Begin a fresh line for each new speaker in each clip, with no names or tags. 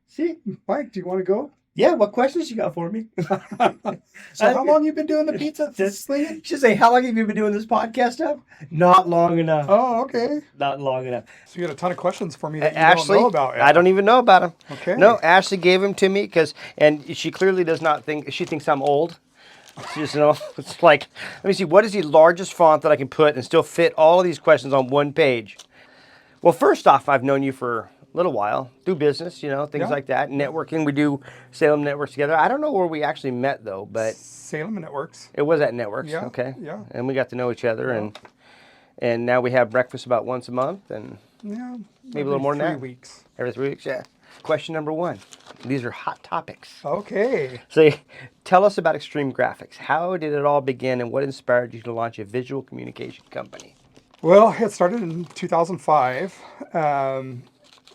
See,
Mike, do you want to go?
yeah. What questions you got for me?
So how long you been doing the pizza slinging?
Should say, how long have you been doing this podcast stuff? Not long enough.
Oh, okay.
Not long enough.
So you got a ton of questions for me that you don't know
Ashley,
about
I don't
yet.
even know about him. No,
Okay.
Ashley gave him to me and she clearly does not think, she thinks I'm old. She just, it's like, let me see, what is the largest font that I can put and still fit all of these questions on one page? Well, first off, I've known you for a little while, do business, things
Yeah.
like that,
Yeah.
networking. We do Salem Networks together. I don't know where we actually met though, but
Salem and Networks.
it was at Networks,
Yeah.
okay,
Yeah.
and we got to know each other,
Yeah.
and now we have breakfast about once a month, and
Yeah.
maybe a little
Every
more than
three
that,
weeks.
every 3 weeks. Yeah. Question number one. These are hot topics.
Okay.
So, tell us about Xtreme Grafx. How did it all begin, and what inspired you to launch a visual communication company?
Well, it started in 2005.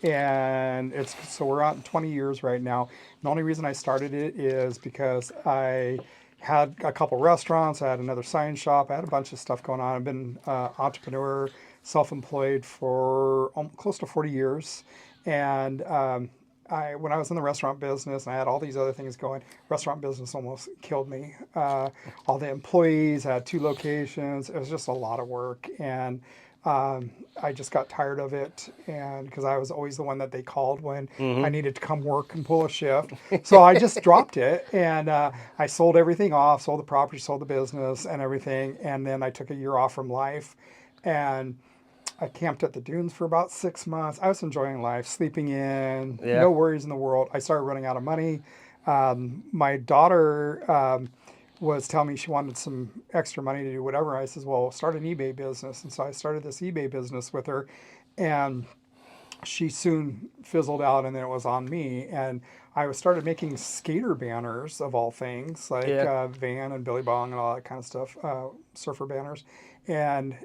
And so we're on 20 years right now. The only reason I started it is because I had a couple restaurants, I had another sign shop, I had a bunch of stuff going on. I've been entrepreneur, self-employed for close to 40 years, and when I was in the restaurant business and I had all these other things going, restaurant business almost killed me. All the employees, I had two locations. It was just a lot of work, and I just got tired of it, and because I was always the one that they called when I
Mm-hmm.
needed to come work and pull a shift, so I just dropped it, and I sold everything off, sold the property, sold the business, and everything, and then I took a year off from life, and I camped at the dunes for about 6 months. I was enjoying life, sleeping in,
Yeah.
no worries in the world. I started running out of money. My daughter was telling me she wanted some extra money to do whatever. I says, well, start an eBay business. And so I started this eBay business with her. And she soon fizzled out, and then it was on me. And I started making skater banners of all things, like
Yeah.
Van and Billy Bong and all that kind of stuff, surfer banners, and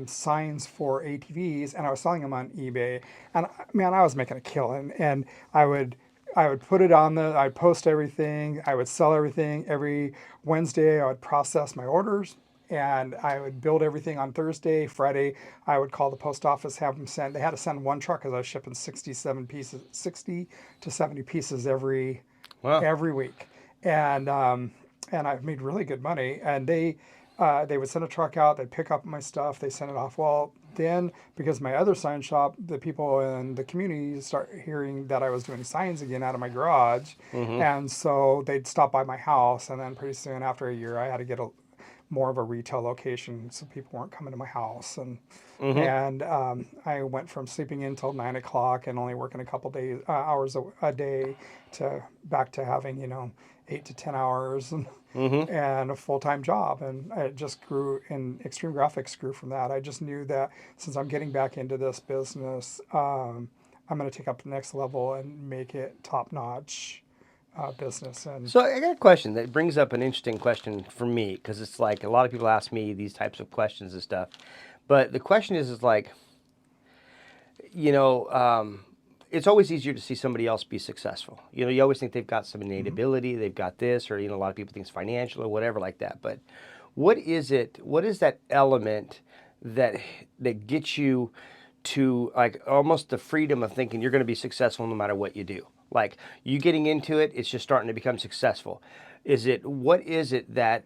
signs for ATVs. And I was selling them on eBay. And man, I was making a killing. And I would put it on I'd post everything. I would sell everything every Wednesday. I would process my orders, and I would build everything on Thursday. Friday, I would call the post office, have them send. They had to send one truck because I was shipping 67 pieces, 60 to 70 pieces
Wow.
every week, and I've made really good money. And they would send a truck out, they'd pick up my stuff, they send it off. Well, then because my other sign shop, the people in the community start hearing that I was doing signs again out of my garage,
Mm-hmm.
and so they'd stop by my house. And then pretty soon after a year, I had to get a more of a retail location so people weren't coming to my house. and
Mm-hmm.
and I went from sleeping in till 9 o'clock and only working a couple days hours a day to back to having 8 to 10 hours
Mm-hmm.
and a full-time job. And it just grew, and Xtreme Grafx grew from that. I just knew that since I'm getting back into this business, I'm going to take up the next level and make it top-notch business. And
So I got a question that brings up an interesting question for me because it's like a lot of people ask me these types of questions and stuff, but the question is like, you know, um, it's always easier to see somebody else be successful. You always think they've got some innate
mhm.
ability, they've got this, or a lot of people think it's financial or whatever like that. But what is it? What is that element that gets you to like almost the freedom of thinking you're going to be successful no matter what you do? Like you getting into it, it's just starting to become successful. What is it that,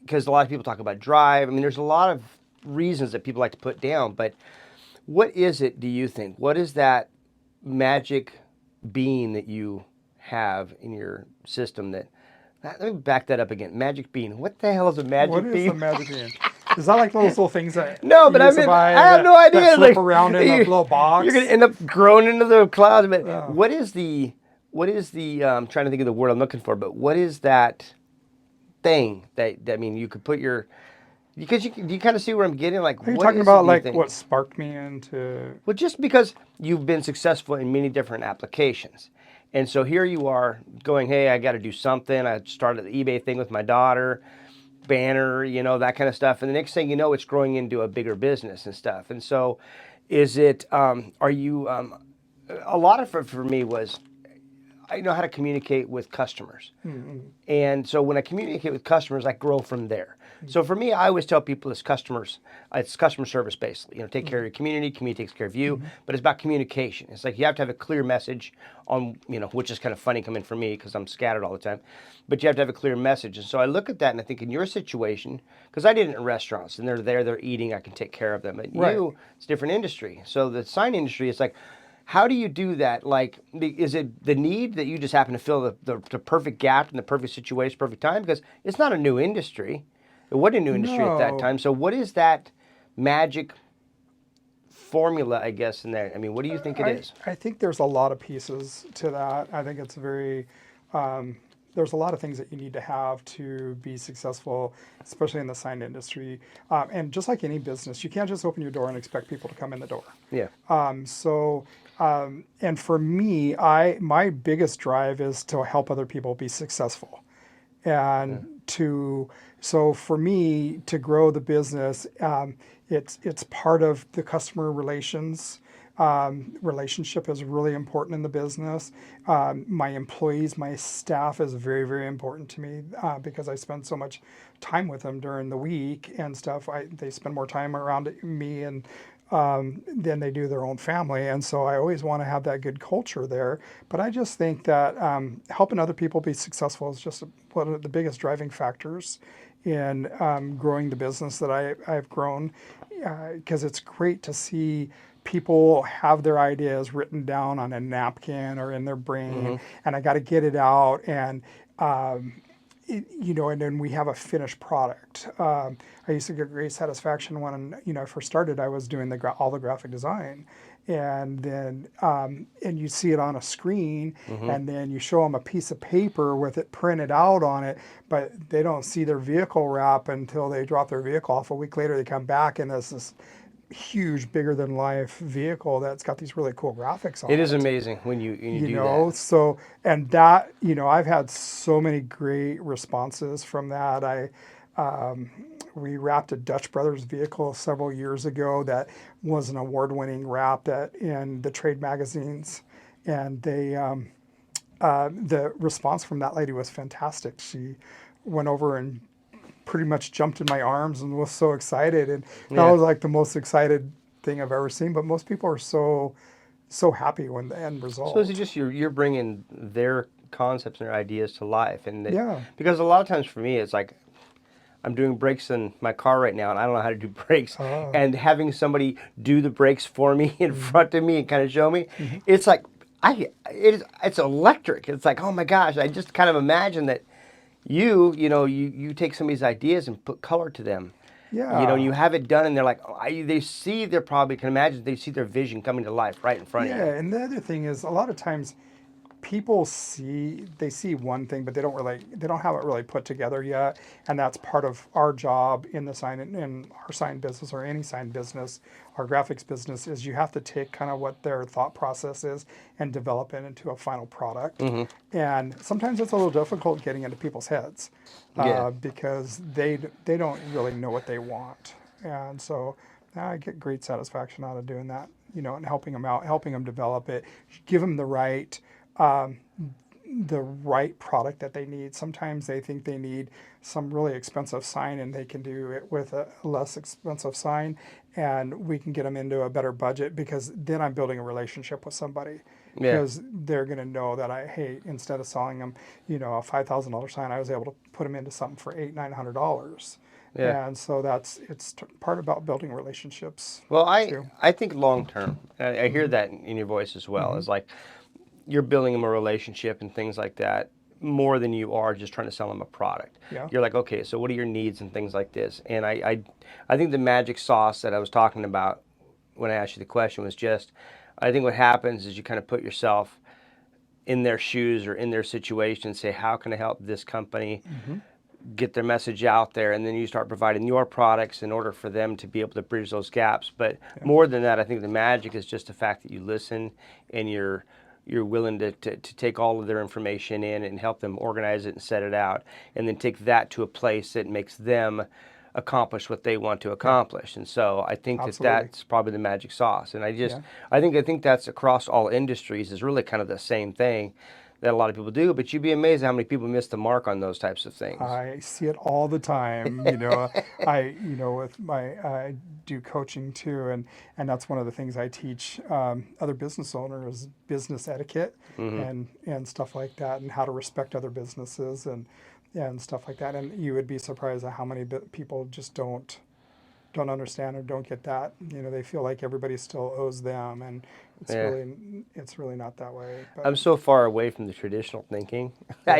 because a lot of people talk about drive. I mean, there's a lot of reasons that people like to put down, but what is it, do you think? What is that magic bean that you have in your system that, let me back that up again. Magic bean. What the hell is a
What
magic
is the
bean?
magic bean? Is that like those little things that
No,
you
but I
used to
mean, I
buy
have no
that
idea.
flip
Like,
around in a little
you're going to
box?
end up growing into the clouds. But
Uh,
I'm trying to think of the word I'm looking for, but what is that thing I mean, you could put your, because you kind of see where I'm getting, like,
are you
what
talking
is it,
about
do you
like
think?
what sparked me into?
Well, just because you've been successful in many different applications. And so here you are going, hey, I got to do something. I started the eBay thing with my daughter, banner, that kind of stuff. And the next thing you know, it's growing into a bigger business and stuff. And so are you, a lot of it for me was, I know how to communicate with customers.
Mm-hmm.
And so when I communicate with customers, I grow from there. So for me, I always tell people it's customer service basically. Take care of your community takes care of you,
Mm-hmm.
but it's about communication. It's like you have to have a clear message on, which is kind of funny coming from me because I'm scattered all the time, but you have to have a clear message. And so I look at that and I think in your situation, because I did it in restaurants and they're eating, I can take care of them. But
Right.
it's a different industry. So the sign industry is like, how do you do that? Like, is it the need that you just happen to fill the perfect gap in the perfect situation, perfect time? Because it's not a new industry. It wasn't a new industry at that
No,
time. So what is that magic formula, I guess, in there? I mean, what do you think it is?
I think there's a lot of pieces to that. I think it's very, there's a lot of things that you need to have to be successful, especially in the sign industry. And just like any business, you can't just open your door and expect people to come in the door.
Yeah.
And for me, my biggest drive is to help other people be successful, and so for me to grow the business, it's part of the customer relationship is really important in the business. My employees, my staff is very, very important to me because I spend so much time with them during the week and stuff. They spend more time around me and than they do their own family. And so I always want to have that good culture there. But I just think that helping other people be successful is just one of the biggest driving factors in growing the business that I've grown, because it's great to see people have their ideas written down on a napkin or in their brain, and I got to get it out. And and then we have a finished product. I used to get great satisfaction when I first started. I was doing all the graphic design, and then and you see it on a screen, and then you show them a piece of paper with it printed out on it, but they don't see their vehicle wrap until they drop their vehicle off. A week later, they come back and there's this huge, bigger than life vehicle that's got these really cool graphics on it.
It is amazing when you do that.
So, and that, I've had so many great responses from that. We wrapped a Dutch Brothers vehicle several years ago that was an award-winning wrap in the trade magazines, and the response from that lady was fantastic. She went over and pretty much jumped in my arms and was so excited, and that was like the most excited thing I've ever seen. But most people are so happy when the end result.
So is it just you're bringing their concepts and their ideas to life, and
Yeah.
because a lot of times for me it's like I'm doing brakes in my car right now and I don't know how to do brakes, and having somebody do the brakes for me in front of me and kind of show me, it's like it's electric. It's like, oh my gosh, I just kind of imagine that you take some of these ideas and put color to them.
Yeah.
You have it done, and they're like, they probably can imagine, they see their vision coming to life right in front of you.
Yeah, and the other thing is, a lot of times people see one thing, but they don't have it really put together yet. And that's part of our job in our sign business, or any sign business, our graphics business, is you have to take kind of what their thought process is and develop it into a final product. And sometimes it's a little difficult getting into people's heads because they don't really know what they want. And so I get great satisfaction out of doing that, and helping them out, helping them develop it, give them the right product that they need. Sometimes they think they need some really expensive sign, and they can do it with a less expensive sign, and we can get them into a better budget, because then I'm building a relationship with somebody. Because they're going to know that instead of selling them, a $5,000 sign, I was able to put them into something for $800-900.
Yeah.
And so it's part about building relationships.
Well,
too.
I think long term, I hear that in your voice as well. It's like you're building them a relationship and things like that more than you are just trying to sell them a product.
Yeah.
You're like, okay, so what are your needs and things like this? And I think the magic sauce that I was talking about when I asked you the question was just, I think what happens is you kind of put yourself in their shoes or in their situation and say, how can I help this company get their message out there? And then you start providing your products in order for them to be able to bridge those gaps. But more than that, I think the magic is just the fact that you listen and you're willing to take all of their information in and help them organize it and set it out, and then take that to a place that makes them accomplish what they want to accomplish. And so I think that's probably the magic sauce. And I think that's across all industries is really kind of the same thing, that a lot of people do, but you'd be amazed at how many people miss the mark on those types of things.
I see it all the time. With I do coaching too, and that's one of the things I teach other business owners: business etiquette
Hmm.
and stuff like that, and how to respect other businesses and stuff like that. And you would be surprised at how many people just don't understand or don't get that. They feel like everybody still owes them, and
Yeah.
it's really not that way. But
I'm so far away from the traditional thinking.
yeah,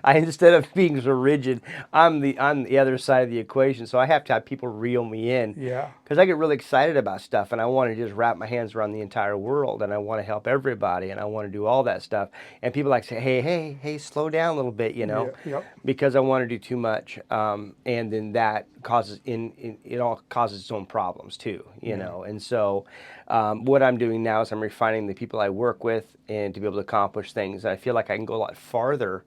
I instead of being so rigid, I'm the other side of the equation. So I have to have people reel me in
yeah,
because I get really excited about stuff and I want to just wrap my hands around the entire world and I want to help everybody and I want to do all that stuff. And people like say, hey, slow down a little bit,
yeah, yep,
because I want to do too much. And then that causes it all causes its own problems too,
yeah.
And so what I'm doing now is I'm refining the people I work with and to be able to accomplish things. And I feel like I can go a lot farther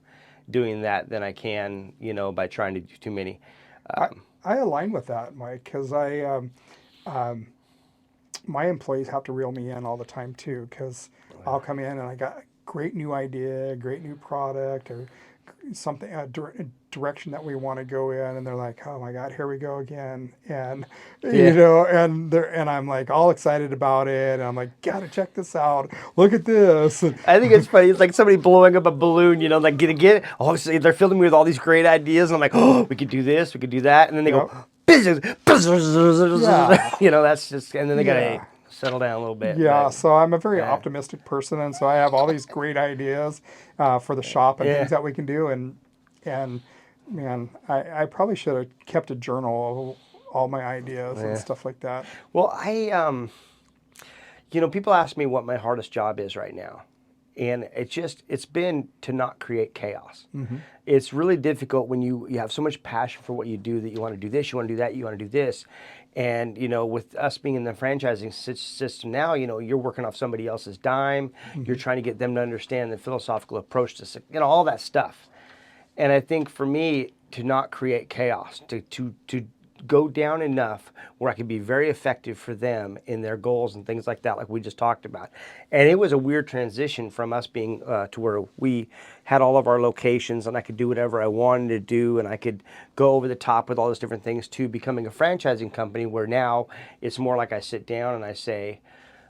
doing that than I can, by trying to do too many.
I I align with that, Mike, because my employees have to reel me in all the time too, because I'll come in and I got a great new idea, great new product, or something a direction that we want to go in, and they're like, "Oh my God, here we go again!" And
Yeah.
and I'm like all excited about it, and I'm like, "Gotta check this out! Look at this!" And
I think it's funny. It's like somebody blowing up a balloon, like get it. Oh, so they're filling me with all these great ideas, and I'm like, oh, we could do this, we could do that, and then they go,
yep,
business,
yeah,
that's just, and then they gotta
yeah.
settle down a little bit.
Yeah,
But
so I'm a very
uh,
optimistic person, and so I have all these great ideas for the shop and things
yeah,
that we can do. And man, I probably should have kept a journal of all my ideas and
yeah.
stuff like that.
Well, people ask me what my hardest job is right now. And it's been to not create chaos.
Hmm.
It's really difficult when you have so much passion for what you do that you want to do this, you want to do that, you want to do this. And, with us being in the franchising system now, you're working off somebody else's dime. You're
Hmm.
trying to get them to understand the philosophical approach to, all that stuff. And I think for me to not create chaos, to go down enough where I could be very effective for them in their goals and things like that, like we just talked about. And it was a weird transition from us being to where we had all of our locations and I could do whatever I wanted to do and I could go over the top with all those different things to becoming a franchising company where now it's more like I sit down and I say,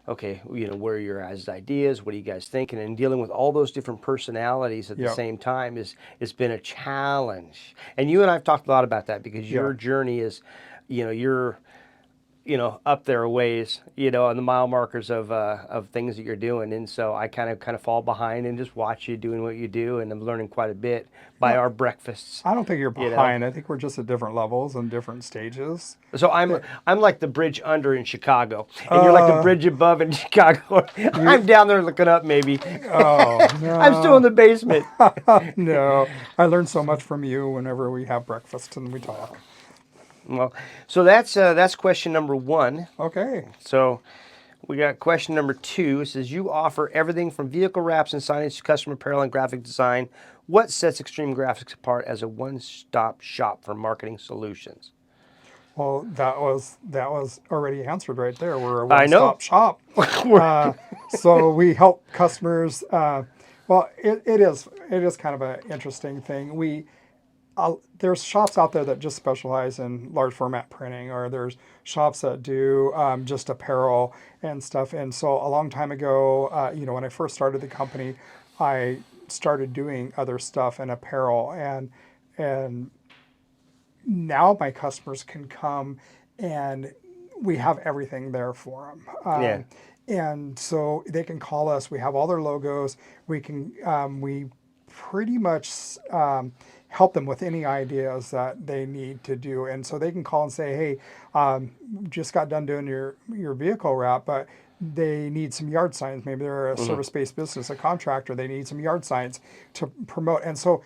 okay, where are your guys' ideas? What are you guys thinking? And dealing with all those different personalities at the
Yep,
same time is it's been a challenge. And you and I've talked a lot about that because your
yep.
journey is, you're up there a ways, on the mile markers of things that you're doing. And so I kind of fall behind and just watch you doing what you do, and I'm learning quite a bit by
Uh,
our breakfasts,
I don't think you're
you know.
behind. I think we're just at different levels and different stages.
So I'm
That,
I'm like the bridge under in Chicago, and you're like the
uh,
bridge above in Chicago.
you,
I'm down there looking up, maybe.
oh
I'm still in
no,
the basement.
no. I learn so much from you whenever we have breakfast and we talk.
Well, so that's question number one.
Okay.
So we got question number two. It says you offer everything from vehicle wraps and signage to custom apparel and graphic design. What sets Xtreme Grafx apart as a one-stop shop for marketing solutions?
Well, that was already answered right there. We're a
I know.
one-stop shop. Uh, so we help customers. Well, it is kind of an interesting thing. There's shops out there that just specialize in large format printing, or there's shops that do just apparel and stuff. And so a long time ago, when I first started the company, I started doing other stuff in apparel, and now my customers can come and we have everything there for them.
Yeah.
And so they can call us. We have all their logos. We pretty much help them with any ideas that they need to do. And so they can call and say, hey, just got done doing your vehicle wrap, but they need some yard signs. Maybe they're a
Hmm.
service-based business, a contractor. They need some yard signs to promote. And so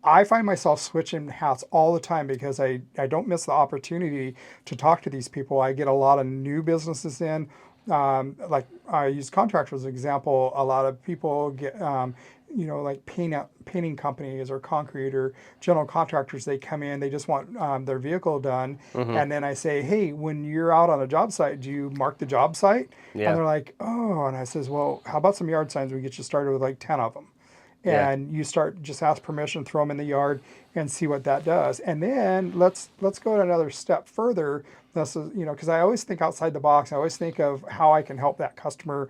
I find myself switching hats all the time because I don't miss the opportunity to talk to these people. I get a lot of new businesses in. Like I use contractors as an example. A lot of people get, like painting companies or concrete or general contractors. They come in, they just want their vehicle done.
Hmm.
And then I say, hey, when you're out on a job site, do you mark the job site? And
Yeah.
they're like, oh, and I says, well, how about some yard signs? We get you started with like 10 of them.
Yeah.
and you start just ask permission, throw them in the yard, and see what that does. And then let's go another step further. This is, because I always think outside the box. I always think of how I can help that customer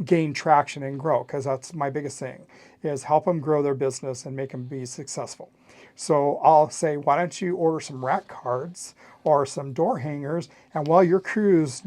gain traction and grow, because that's my biggest thing, is help them grow their business and make them be successful. So I'll say, why don't you order some rack cards or some door hangers, and while your crew's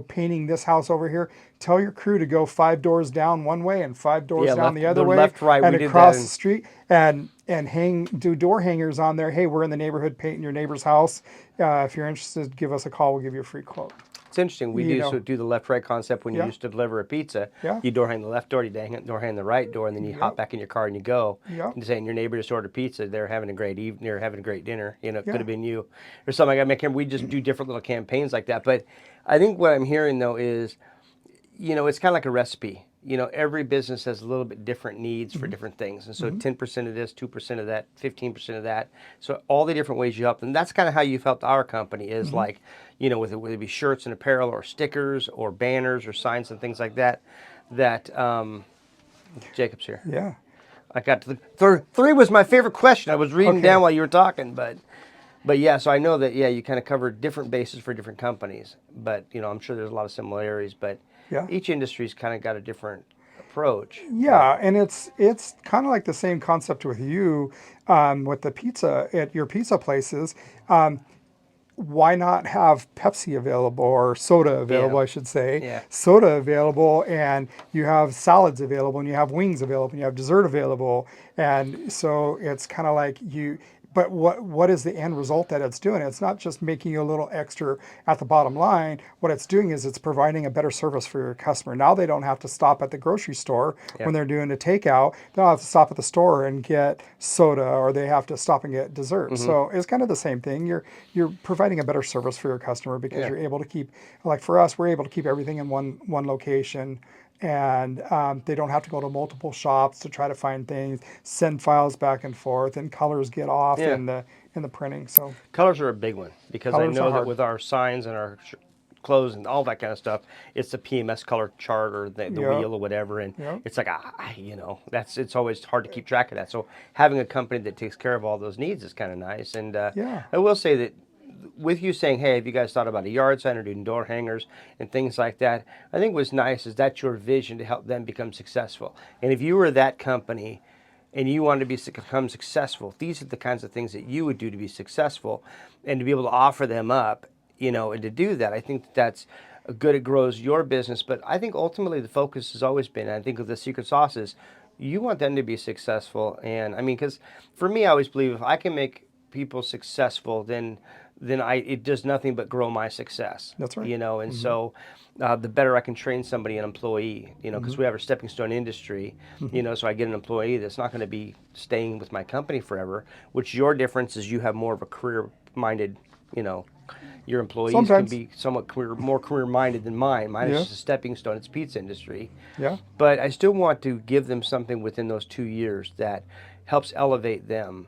painting this house over here, tell your crew to go 5 doors down one way and 5 doors
Yeah,
down
left
the other
the
way
left right.
and
We did that
across the
in
street, and do door hangers on there. Hey, we're in the neighborhood painting your neighbor's house. If you're interested, give us a call. We'll give you a free quote.
It's interesting. We
You
do
know,
so do the left right concept when you
yeah,
used to deliver a pizza.
yeah,
You door hang the left door, you door hang the right door, and then you hop
yep,
back in your car and you go.
yep,
And saying your neighbor just ordered pizza, they're having a great evening, or having a great dinner. It could
yeah.
have been you, or something. We just do different little campaigns like that. But I think what I'm hearing though is, it's kind of like a recipe. Every business has a little bit different needs for different things. And so 10% of this, 2% of that, 15% of that. So all the different ways you help them. That's kind of how you've helped our company is like, whether it be shirts and apparel or stickers or banners or signs and things like that, Jacob's here.
Yeah.
I got to the three was my favorite question. I was reading down
Okay.
while you were talking, but yeah, so I know that, yeah, you kind of cover different bases for different companies, but, I'm sure there's a lot of similarities, but
Yeah.
each industry's kind of got a different approach. But
Yeah, and it's kind of like the same concept with you, with the pizza at your pizza places. Why not have Pepsi available, or soda
yeah,
available, I should say,
yeah,
soda available, and you have salads available, and you have wings available, and you have dessert available, and so it's kind of like you. But what is the end result that it's doing? It's not just making you a little extra at the bottom line. What it's doing is it's providing a better service for your customer. Now they don't have to stop at the grocery store
yeah,
when they're doing a takeout. They don't have to stop at the store and get soda, or they have to stop and get dessert.
hmm,
So it's kind of the same thing. You're providing a better service for your customer, because
yeah,
you're able to keep, like for us, we're able to keep everything in one location, and they don't have to go to multiple shops to try to find things, send files back and forth, and colors get off
yeah.
in the printing. So
Colors are a big one because I
colors are
know that
hard.
with our signs and our clothes and all that kind of stuff, it's the PMS color chart or the
Yeah,
wheel or whatever, and
yeah,
it's like it's always hard to keep track of that. So having a company that takes care of all those needs is kind of nice. And
yeah,
I will say that with you saying, hey, have you guys thought about a yard sign or doing door hangers and things like that? I think what's nice is that's your vision to help them become successful. And if you were that company and you wanted to become successful, these are the kinds of things that you would do to be successful, and to be able to offer them up, and to do that, I think that's good. It grows your business. But I think ultimately the focus has always been, and I think of the secret sauce is, you want them to be successful. And I mean, because for me, I always believe if I can make people successful, then it does nothing but grow my success.
that's right.
And so the better I can train somebody, an employee, because we have a stepping stone industry, so I get an employee that's not going to be staying with my company forever, which your difference is you have more of a career-minded, your employees can
Sometimes,
be somewhat more career-minded than mine. Mine is
yeah,
just a stepping stone. It's pizza industry.
yeah,
But I still want to give them something within those 2 years that helps elevate them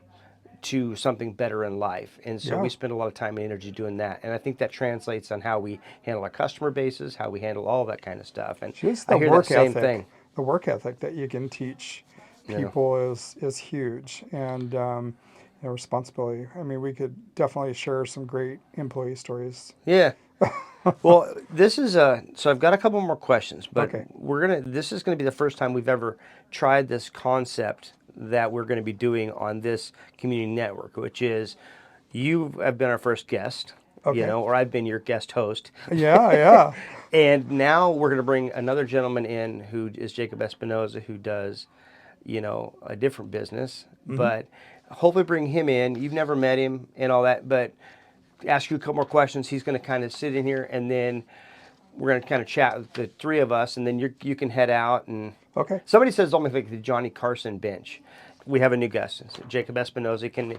to something better in life. And so we
yeah.
spend a lot of time and energy doing that. And I think that translates on how we handle our customer bases, how we handle all that kind of stuff. And
Just
I hear that same thing.
the work ethic that you can teach
You know,
people is huge, and responsibility. I mean, we could definitely share some great employee stories.
yeah. Well, this is so I've got a couple more questions, but
Okay.
this is gonna be the first time we've ever tried this concept that we're gonna be doing on this community network, which is you have been our first guest,
Okay.
or I've been your guest host.
Yeah, yeah.
And now we're going to bring another gentleman in who is Jacob Espinoza, who does, a different business. But hopefully bring him in. You've never met him and all that, but ask you a couple more questions. He's going to kind of sit in here, and then we're going to kind of chat with the three of us, and then you can head out. And
Okay.
somebody says almost like the Johnny Carson bench. We have a new guest, it's Jacob Espinoza,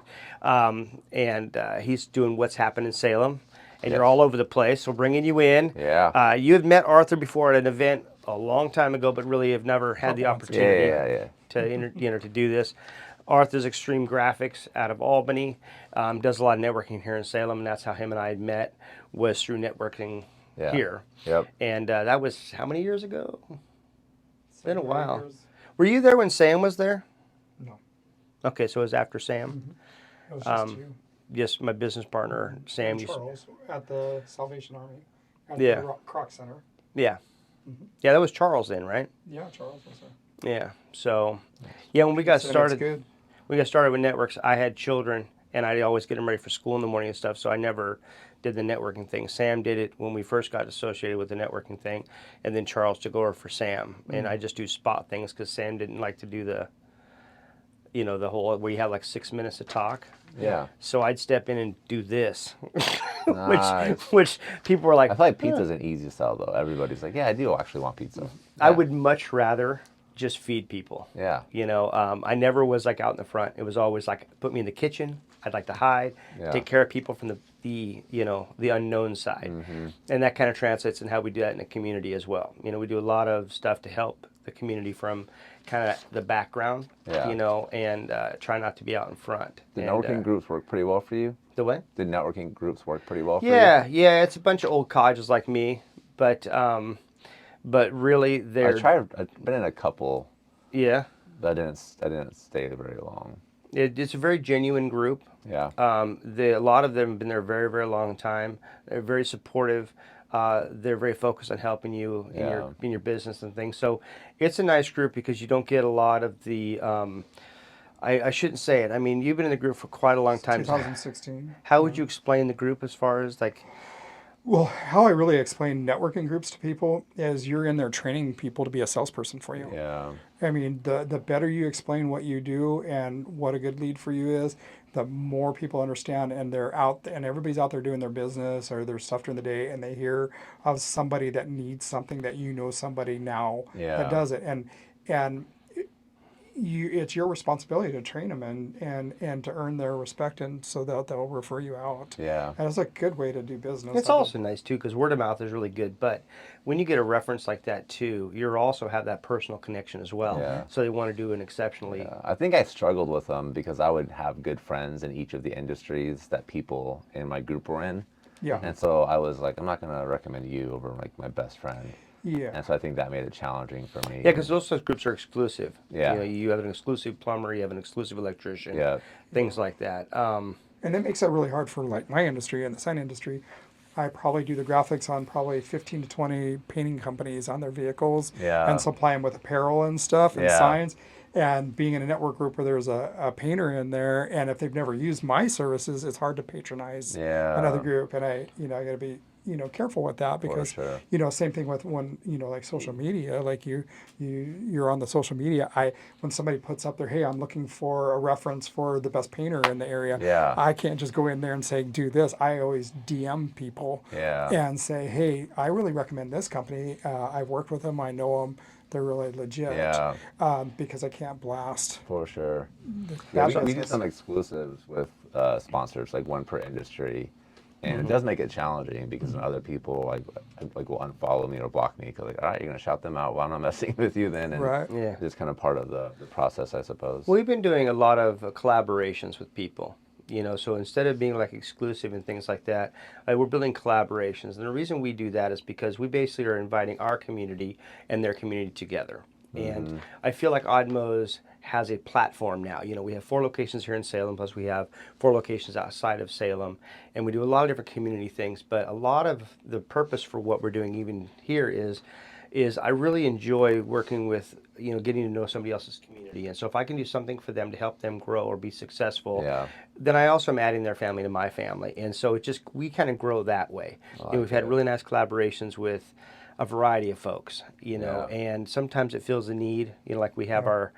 and he's doing What's Happening in Salem. And
Yes.
you're all over the place, so bringing you in.
Yeah.
You had met Arthur before at an event a long time ago, but really have never had the
Couple months ago.
opportunity
Yeah.
to do this. Arthur's Xtreme Grafx out of Albany, does a lot of networking here in Salem, and that's how him and I had met, was through networking
Yeah.
here.
Yep.
And that was how many years ago? It's been a while. Were you there when Sam was there?
No.
Okay, so it was after Sam.
It was just you.
Yes, my business partner Sam
And
used.
Charles at the Salvation Army at the
Yeah,
Croc Center.
yeah, yeah. That was Charles then, right?
Yeah, Charles was there.
Yeah. So, yeah, when we got
So that's
started,
good.
with networks, I had children, and I'd always get them ready for school in the morning and stuff. So I never did the networking thing. Sam did it when we first got associated with the networking thing, and then Charles took over for Sam. And I just do spot things because Sam didn't like to do the, the whole where you have like 6 minutes to talk.
Yeah.
So I'd step in and do this,
Nice.
which people were like,
I feel like pizza's an easy sell though. Everybody's like, yeah, I do actually want pizza.
I
Yeah.
would much rather just feed people.
Yeah.
I never was like out in the front. It was always like, put me in the kitchen. I'd like to hide,
Yeah.
take care of people from the unknown side. And that kind of translates in how we do that in the community as well. We do a lot of stuff to help the community from kind of the background,
Yeah.
and try not to be out in front.
Did
And,
networking groups work pretty well for you?
The what?
Did networking groups work pretty well for you?
Yeah, it's a bunch of old colleges like me, but really they're
I've been in a couple,
yeah.
but I didn't stay very long.
It's a very genuine group.
Yeah.
A lot of them have been there a very, very long time. They're very supportive. They're very focused on helping you in your business and things. So it's a nice group because you don't get a lot of the. I shouldn't say it. I mean, you've been in the group for quite a long time.
2016.
How would you explain the group as far as like?
Well, how I really explain networking groups to people is you're in there training people to be a salesperson for you.
Yeah.
I mean, the better you explain what you do and what a good lead for you is, the more people understand, and they're out and everybody's out there doing their business or their stuff during the day, and they hear of somebody that needs something that somebody now
Yeah.
that does it, and it's your responsibility to train them and to earn their respect, and so that they'll refer you out.
Yeah.
And it's a good way to do business.
It's also nice too because word of mouth is really good. But when you get a reference like that too, you also have that personal connection as well.
Yeah.
So they want to do an exceptionally.
I think I struggled with them because I would have good friends in each of the industries that people in my group were in.
Yeah.
And so I was like, I'm not going to recommend you over like my best friend.
Yeah.
And so I think that made it challenging for me.
Yeah, because those groups are exclusive.
Yeah.
You have an exclusive plumber, you have an exclusive electrician.
Yeah.
Things like that.
And it makes it really hard for like my industry and the sign industry. I probably do the graphics on probably 15 to 20 painting companies on their vehicles
Yeah.
and supply them with apparel and stuff and
Yeah.
signs. And being in a network group where there's a painter in there, and if they've never used my services, it's hard to patronize
Yeah.
another group. And I got to be, careful with that because,
sure.
Same thing with when, like social media, like you're on the social media. When somebody puts up there, hey, I'm looking for a reference for the best painter in the area.
Yeah.
I can't just go in there and say, do this. I always DM people
Yeah.
and say, hey, I really recommend this company. I've worked with them. I know them. They're really legit.
Yeah.
Because I can't blast.
For sure.
that
Yeah, we do
business.
some exclusives with sponsors, like one per industry. And it does make it challenging because then other people like will unfollow me or block me because like, all right, you're gonna shout them out. Well, I'm not messing with you then. And
Right.
Yeah.
it's kind of part of the process, I suppose.
We've been doing a lot of collaborations with people. So instead of being like exclusive and things like that, we're building collaborations. And the reason we do that is because we basically are inviting our community and their community together. And I feel like Oddmos has a platform now. We have 4 locations here in Salem, plus we have 4 locations outside of Salem. And we do a lot of different community things. But a lot of the purpose for what we're doing even here is I really enjoy working with, getting to know somebody else's community. And so if I can do something for them to help them grow or be successful,
Yeah.
then I also am adding their family to my family. And so we kind of grow that way. We've had really nice collaborations with a variety of folks, and sometimes it fills a need, like we have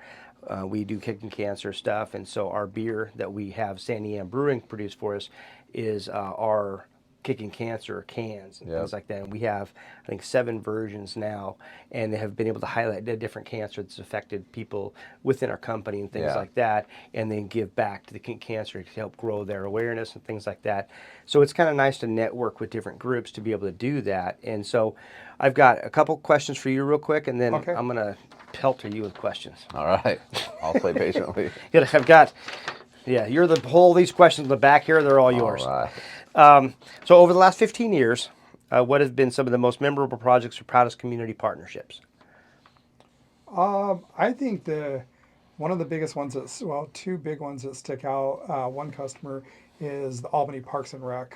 we do kicking cancer stuff. And so our beer that we have Sandy Ann Brewing produce for us is our kicking cancer cans and things like that. And we have, I think, 7 versions now, and they have been able to highlight the different cancer that's affected people within our company and things like that, and then give back to the cancer to help grow their awareness and things like that. So it's kind of nice to network with different groups to be able to do that. And so I've got a couple questions for you real quick, and then
Okay.
I'm going to pelter you with questions.
All right. I'll play patiently.
I've got, you're these questions in the back here, they're all yours.
All right.
So over the last 15 years, what have been some of the most memorable projects or proudest community partnerships?
I think one of the biggest ones two big ones that stick out. One customer is the Albany Parks and Rec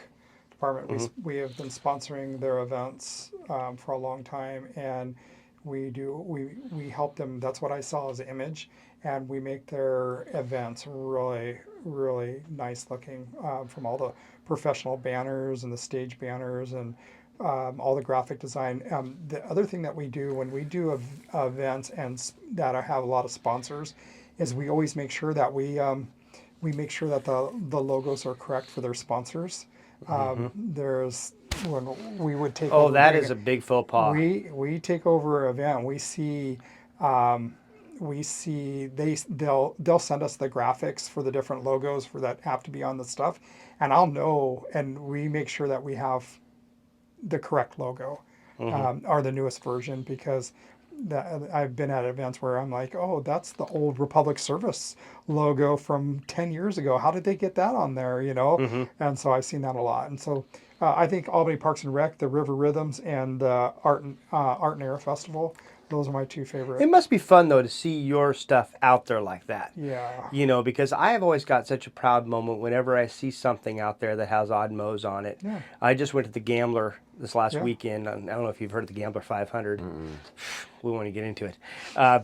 Department. We have been sponsoring their events for a long time, and we help them. That's what I saw as an image, and we make their events really really nice looking, from all the professional banners and the stage banners and all the graphic design. The other thing that we do when we do events that have a lot of sponsors is we always make sure that we make sure that the logos are correct for their sponsors. There's when we would take
Oh,
over
that is a big faux pas.
we take over an event, they'll send us the graphics for the different logos for that have to be on the stuff, and I'll know, and we make sure that we have the correct logo, or the newest version, because I've been at events where I'm like, oh, that's the old Republic Service logo from 10 years ago. How did they get that on there? And so I've seen that a lot. And so I think Albany Parks and Rec, the River Rhythms, and the Art and Air Festival, those are my two favorite.
It must be fun though to see your stuff out there like that.
Yeah.
Because I have always got such a proud moment whenever I see something out there that has odd mows on it.
Yeah.
I just went to the Gambler this last
Yeah.
weekend. I don't know if you've heard of the Gambler 500. We won't get into it.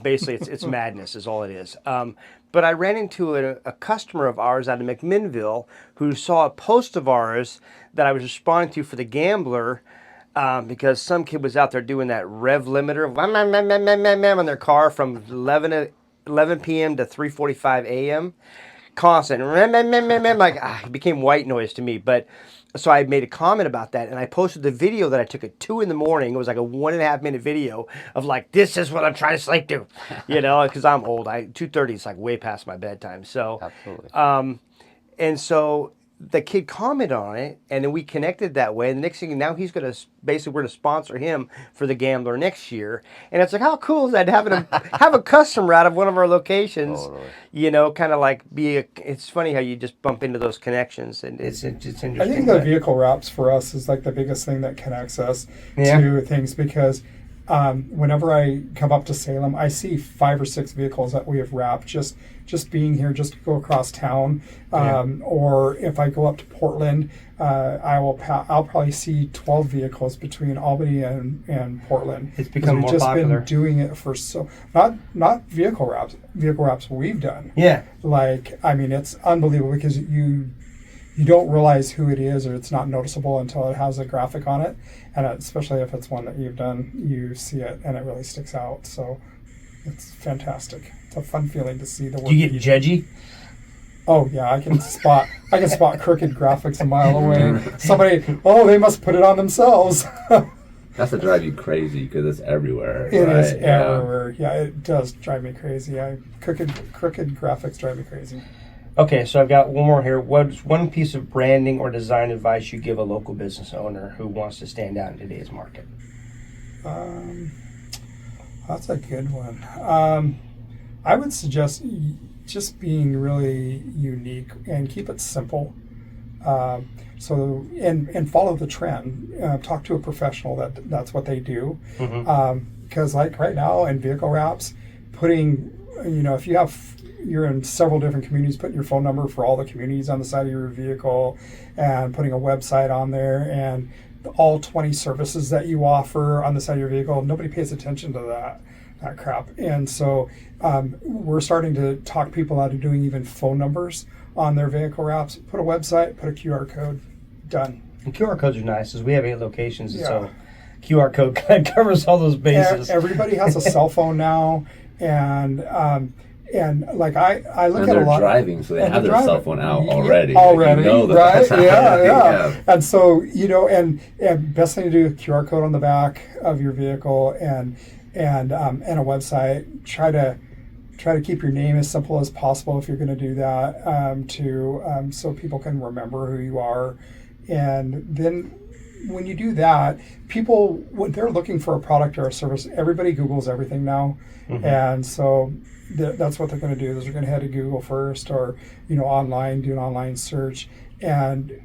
Basically, it's madness is all it is. But I ran into a customer of ours out of McMinnville who saw a post of ours that I was responding to for the Gambler. Because some kid was out there doing that rev limiter on their car from 11 p.m. to 3:45 a.m. Constant. Like, it became white noise to me. But so I made a comment about that, and I posted the video that I took at 2 in the morning. It was like a 1.5 minute video of like, this is what I'm trying to sleep to, because I'm old. 2:30 is like way past my bedtime. So,
Absolutely.
and so the kid commented on it, and then we connected that way. And the next thing, now we're going to sponsor him for the Gambler next year. And it's like, how cool is that, having him have a customer out of one of our locations?
Totally.
Kind of like it's funny how you just bump into those connections, and it's interesting.
I think the vehicle wraps for us is like the biggest thing that connects us to things, because whenever I come up to Salem, I see 5 or 6 vehicles that we have wrapped just being here, just to go across town. Or if I go up to Portland, I'll probably see 12 vehicles between Albany and Portland.
It's become more
we've just
popular.
been doing it for not vehicle wraps we've done.
Yeah.
Like, I mean, it's unbelievable, because you don't realize who it is, or it's not noticeable until it has a graphic on it. And especially if it's one that you've done, you see it and it really sticks out. So it's fantastic. It's a fun feeling to see the work.
Do you get judgy?
Oh yeah, I can spot crooked graphics a mile away. Somebody, they must put it on themselves.
That's to drive you crazy because it's everywhere.
It is everywhere. Yeah, it does drive me crazy. Crooked graphics drive me crazy.
Okay, so I've got one more here. What's one piece of branding or design advice you give a local business owner who wants to stand out in today's market?
That's a good one. I would suggest just being really unique and keep it simple. And follow the trend. Talk to a professional that's what they do. Because like right now in vehicle wraps, if you're in several different communities, putting your phone number for all the communities on the side of your vehicle, and putting a website on there, and all 20 services that you offer on the side of your vehicle, nobody pays attention to that crap. And so we're starting to talk people out of doing even phone numbers on their vehicle wraps. Put a website, put a QR code, done.
And QR codes are nice, because we have 8 locations, and so QR code kind of covers all those bases.
Everybody has a cell phone now, and like I look at a lot.
They're driving, so they have their cell phone out already.
Already, right?
Yeah.
And so and best thing to do, QR code on the back of your vehicle, and a website. Try to keep your name as simple as possible if you're going to do that, so people can remember who you are. And then when you do that, people, when they're looking for a product or a service, everybody Googles everything now. And so that's what they're going to do. Is they're going to head to Google first, or online, do an online search, and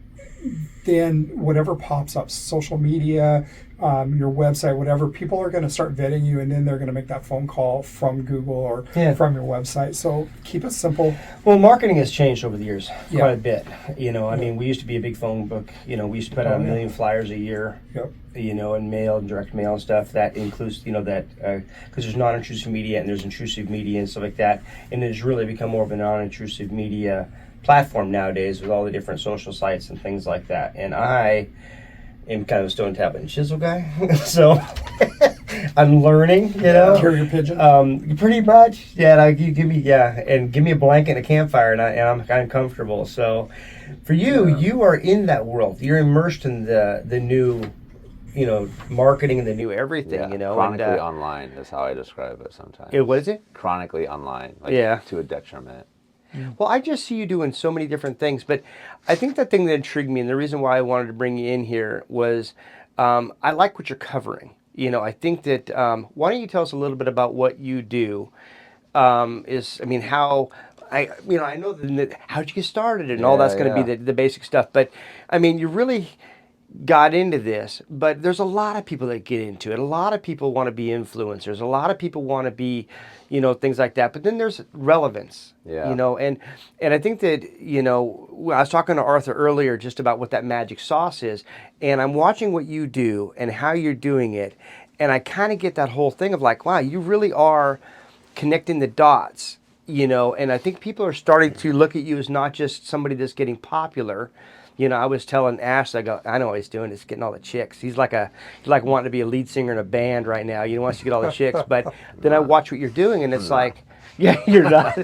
then whatever pops up, social media, your website, whatever, people are going to start vetting you, and then they're going to make that phone call from Google or
Yeah.
from your website. So keep it simple.
Well, marketing has changed over the years
Yeah.
quite a bit. I mean, we used to be a big phone book. We used to put out
Oh,
a
yeah.
million flyers a year.
Yep.
And mail and direct mail and stuff. That includes, that because there's non-intrusive media and there's intrusive media and stuff like that. And it's really become more of a non-intrusive media platform nowadays with all the different social sites and things like that. And I am kind of a stone tablet and chisel guy, so I'm learning.
Carrier pigeon.
Pretty much. Yeah, like you give me and give me a blanket and a campfire, and I'm kind of comfortable. So, for you, you are in that world. You're immersed in the new, marketing and the new everything.
Chronically
and,
online is how I describe it sometimes.
what is it?
Chronically online, like
Yeah.
to a detriment.
Well, I just see you doing so many different things, but I think the thing that intrigued me and the reason why I wanted to bring you in here was I like what you're covering. I think that why don't you tell us a little bit about what you do? How I know how'd you get started and all that's going to be the basic stuff, but I mean, you really got into this, but there's a lot of people that get into it. A lot of people want to be influencers. A lot of people want to be, things like that. But then there's relevance, and I think that, I was talking to Arthur earlier just about what that magic sauce is, and I'm watching what you do and how you're doing it, and I kind of get that whole thing of like, wow, you really are connecting the dots, and I think people are starting to look at you as not just somebody that's getting popular. I was telling Ash, I know what he's doing. It's getting all the chicks. He's like wanting to be a lead singer in a band right now. He wants to get all the chicks. But then I watch what you're doing, and it's like, yeah, you're not.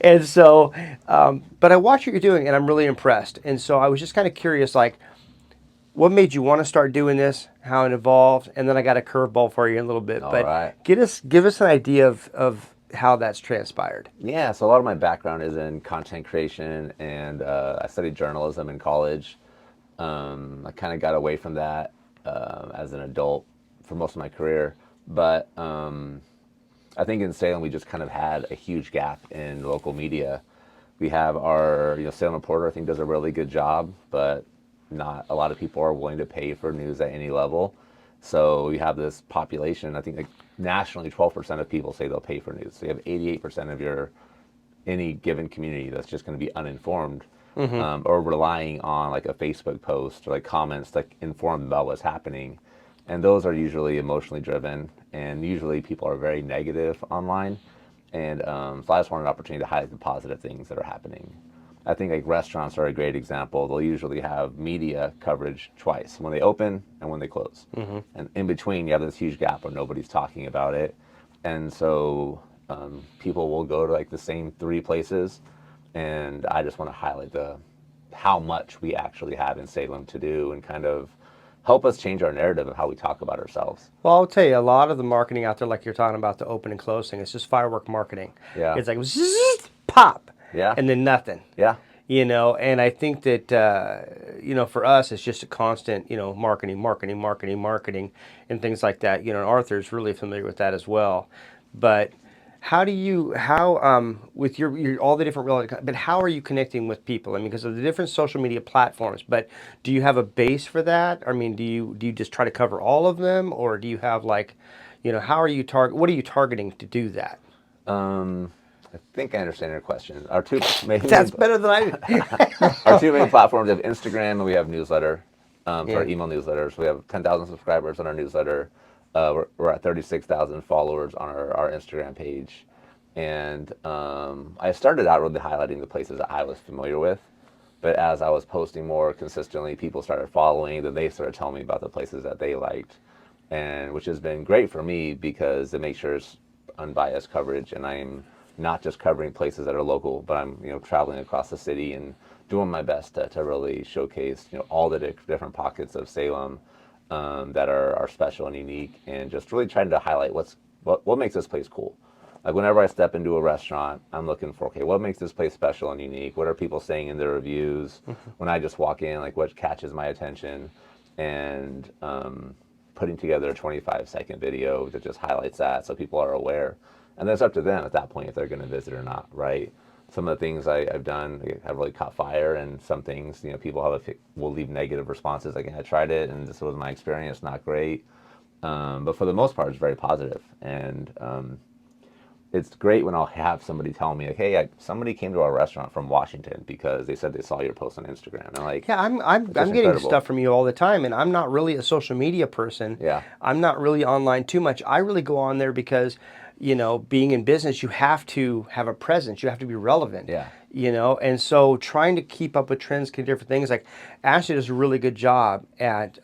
And so, but I watch what you're doing, and I'm really impressed. And so I was just kind of curious, like, what made you want to start doing this? How it evolved? And then I got a curveball for you in a little bit.
All
but
right.
give us an idea of how that's transpired.
Yeah, so a lot of my background is in content creation, and I studied journalism in college. I kind of got away from that as an adult for most of my career, but I think in Salem we just kind of had a huge gap in local media. We have our Salem Reporter, I think, does a really good job, but not a lot of people are willing to pay for news at any level. So we have this population, I think like nationally 12% of people say they'll pay for news. So you have 88% of any given community that's just going to be uninformed, or relying on like a Facebook post or like comments like informed about what's happening. And those are usually emotionally driven, and usually people are very negative online. And so I just wanted an opportunity to highlight the positive things that are happening. I think like restaurants are a great example. They'll usually have media coverage twice, when they open and when they close. And in between, you have this huge gap where nobody's talking about it. And so people will go to like the same 3 places. And I just want to highlight how much we actually have in Salem to do, and kind of help us change our narrative of how we talk about ourselves.
Well, I'll tell you, a lot of the marketing out there, like you're talking about the open and close thing, it's just firework marketing.
Yeah.
It's like zzz, pop,
Yeah.
and then nothing.
Yeah.
And I think that, for us, it's just a constant, marketing, and things like that. And Arthur's really familiar with that as well. But with your all the different, but how are you connecting with people? I mean, because of the different social media platforms, but do you have a base for that? I mean, do you just try to cover all of them, or do you have like, how are you what are you targeting to do that?
I think I understand your question. Our two main
That's better than I do.
our 2 main platforms, we have Instagram and we have newsletter, for our email newsletters. We have 10,000 subscribers on our newsletter. We're at 36,000 followers on our Instagram page. And I started out really highlighting the places that I was familiar with. But as I was posting more consistently, people started following, then they started telling me about the places that they liked. And which has been great for me, because it makes sure it's unbiased coverage, and I'm not just covering places that are local, but I'm traveling across the city and doing my best to really showcase all the different pockets of Salem that are special and unique, and just really trying to highlight what makes this place cool. Like whenever I step into a restaurant, I'm looking for, okay, what makes this place special and unique? What are people saying in their reviews? When I just walk in, like what catches my attention? And putting together a 25-second video that just highlights that, so people are aware. And then it's up to them at that point if they're going to visit or not, right? some of the things I've done have really caught fire, and some things, people will leave negative responses. Like, I tried it, and this was my experience, not great. But for the most part, it's very positive, and it's great when I'll have somebody tell me, like, hey, somebody came to our restaurant from Washington because they said they saw your post on Instagram. And like,
Yeah, I'm
it's just
getting
incredible.
stuff from you all the time, and I'm not really a social media person.
Yeah.
I'm not really online too much. I really go on there because, being in business, you have to have a presence. You have to be relevant.
Yeah.
And so trying to keep up with trends, different things. Like Ashlie does a really good job at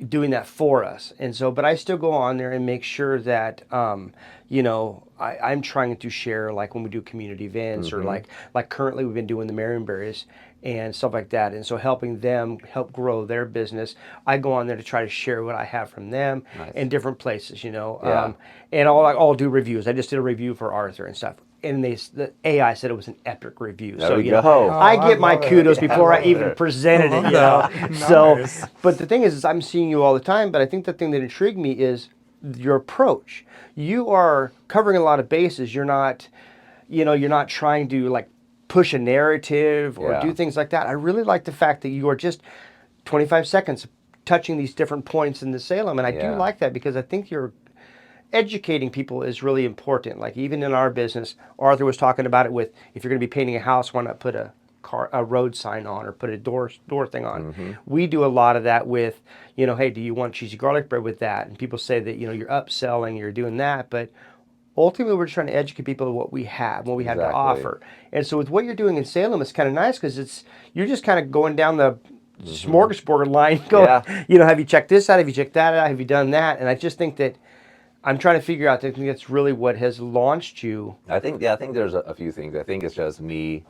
doing that for us. And so, but I still go on there and make sure that, I'm trying to share, like when we do community events or like currently we've been doing the Marionberries and stuff like that. And so helping them help grow their business, I go on there to try to share what I have from them
Nice.
in different places,
Yeah.
And I'll do reviews. I just did a review for Arthur and stuff. And the AI said it was an epic review.
There
So,
we go.
I
I
get my
love it.
kudos
Yeah,
before I
love
even
it.
presented
I
it,
love that.
So,
Nice.
but the thing is I'm seeing you all the time, but I think the thing that intrigued me is your approach. You are covering a lot of bases. You're not, you're not trying to like push a narrative or
Yeah.
do things like that. I really like the fact that you are just 25 seconds touching these different points in the Salem. And I do
Yeah.
like that because I think you're educating people is really important. Like even in our business, Arthur was talking about it with, if you're going to be painting a house, why not put a road sign on or put a door thing on. We do a lot of that with, hey, do you want cheesy garlic bread with that? And people say that, you're upselling, you're doing that, but ultimately we're just trying to educate people on what we have, what we have to
Exactly.
offer. And so with what you're doing in Salem, it's kind of nice because you're just kind of going down the smorgasbord line, going,
Yeah.
have you checked this out? Have you checked that out? Have you done that? And I just think that I'm trying to figure out. I think that's really what has launched you.
I think there's a few things. I think it's just me,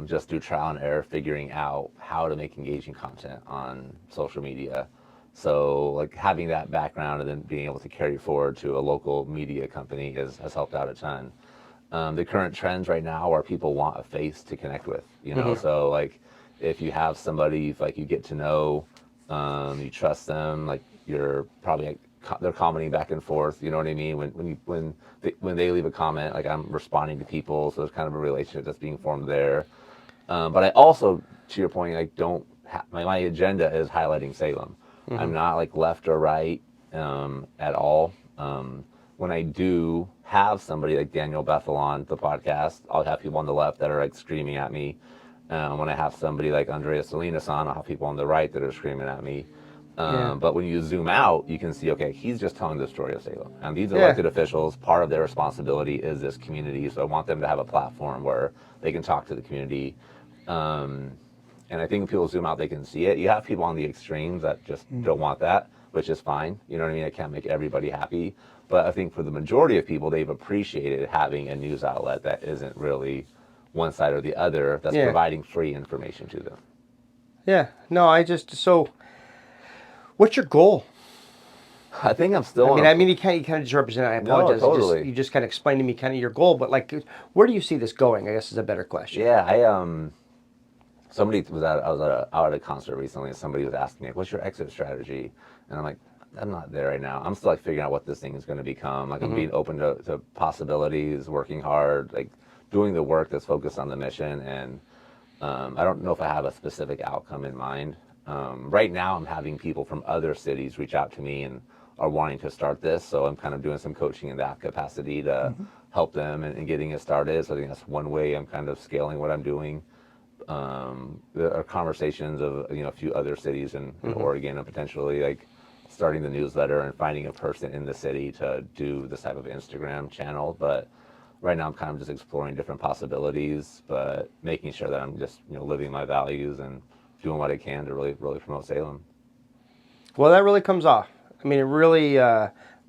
just through trial and error, figuring out how to make engaging content on social media. So like having that background and then being able to carry forward to a local media company has helped out a ton. The current trends right now are people want a face to connect with, So like if you have somebody like you get to know, you trust them, like you're probably like, they're commenting back and forth. You know what I mean? When they leave a comment, like I'm responding to people, so there's kind of a relationship that's being formed there. But I also, to your point, like don't my agenda is highlighting Salem. I'm not like left or right at all. When I do have somebody like Daniel Bethel on the podcast, I'll have people on the left that are like screaming at me. When I have somebody like Andrea Salinas on, I'll have people on the right that are screaming at me. But when you zoom out, you can see, okay, he's just telling the story of Salem. And these elected officials, part of their responsibility is this community. So I want them to have a platform where they can talk to the community. And I think when people zoom out, they can see it. You have people on the extremes that just don't want that, which is fine. You know what I mean? I can't make everybody happy. But I think for the majority of people, they've appreciated having a news outlet that isn't really one side or the other, that's providing free information to them.
Yeah. No, so what's your goal?
I think I'm still.
I mean, you kind of just represent. I apologize.
No, totally.
You just kind of explained to me kind of your goal, but like, where do you see this going? I guess is a better question.
Yeah, somebody I was out at a concert recently, and somebody was asking me, "What's your exit strategy?" And I'm like, "I'm not there right now. I'm still like figuring out what this thing is going to become. Like I'm being open to possibilities, working hard, like doing the work that's focused on the mission. And I don't know if I have a specific outcome in mind. Right now, I'm having people from other cities reach out to me and are wanting to start this. So I'm kind of doing some coaching in that capacity to help them and getting it started. So I think that's one way I'm kind of scaling what I'm doing. There are conversations of a few other cities in Oregon and potentially like starting the newsletter and finding a person in the city to do this type of Instagram channel. But right now I'm kind of just exploring different possibilities, but making sure that I'm just living my values and doing what I can to really promote Salem.
Well, that really comes off. I mean, it really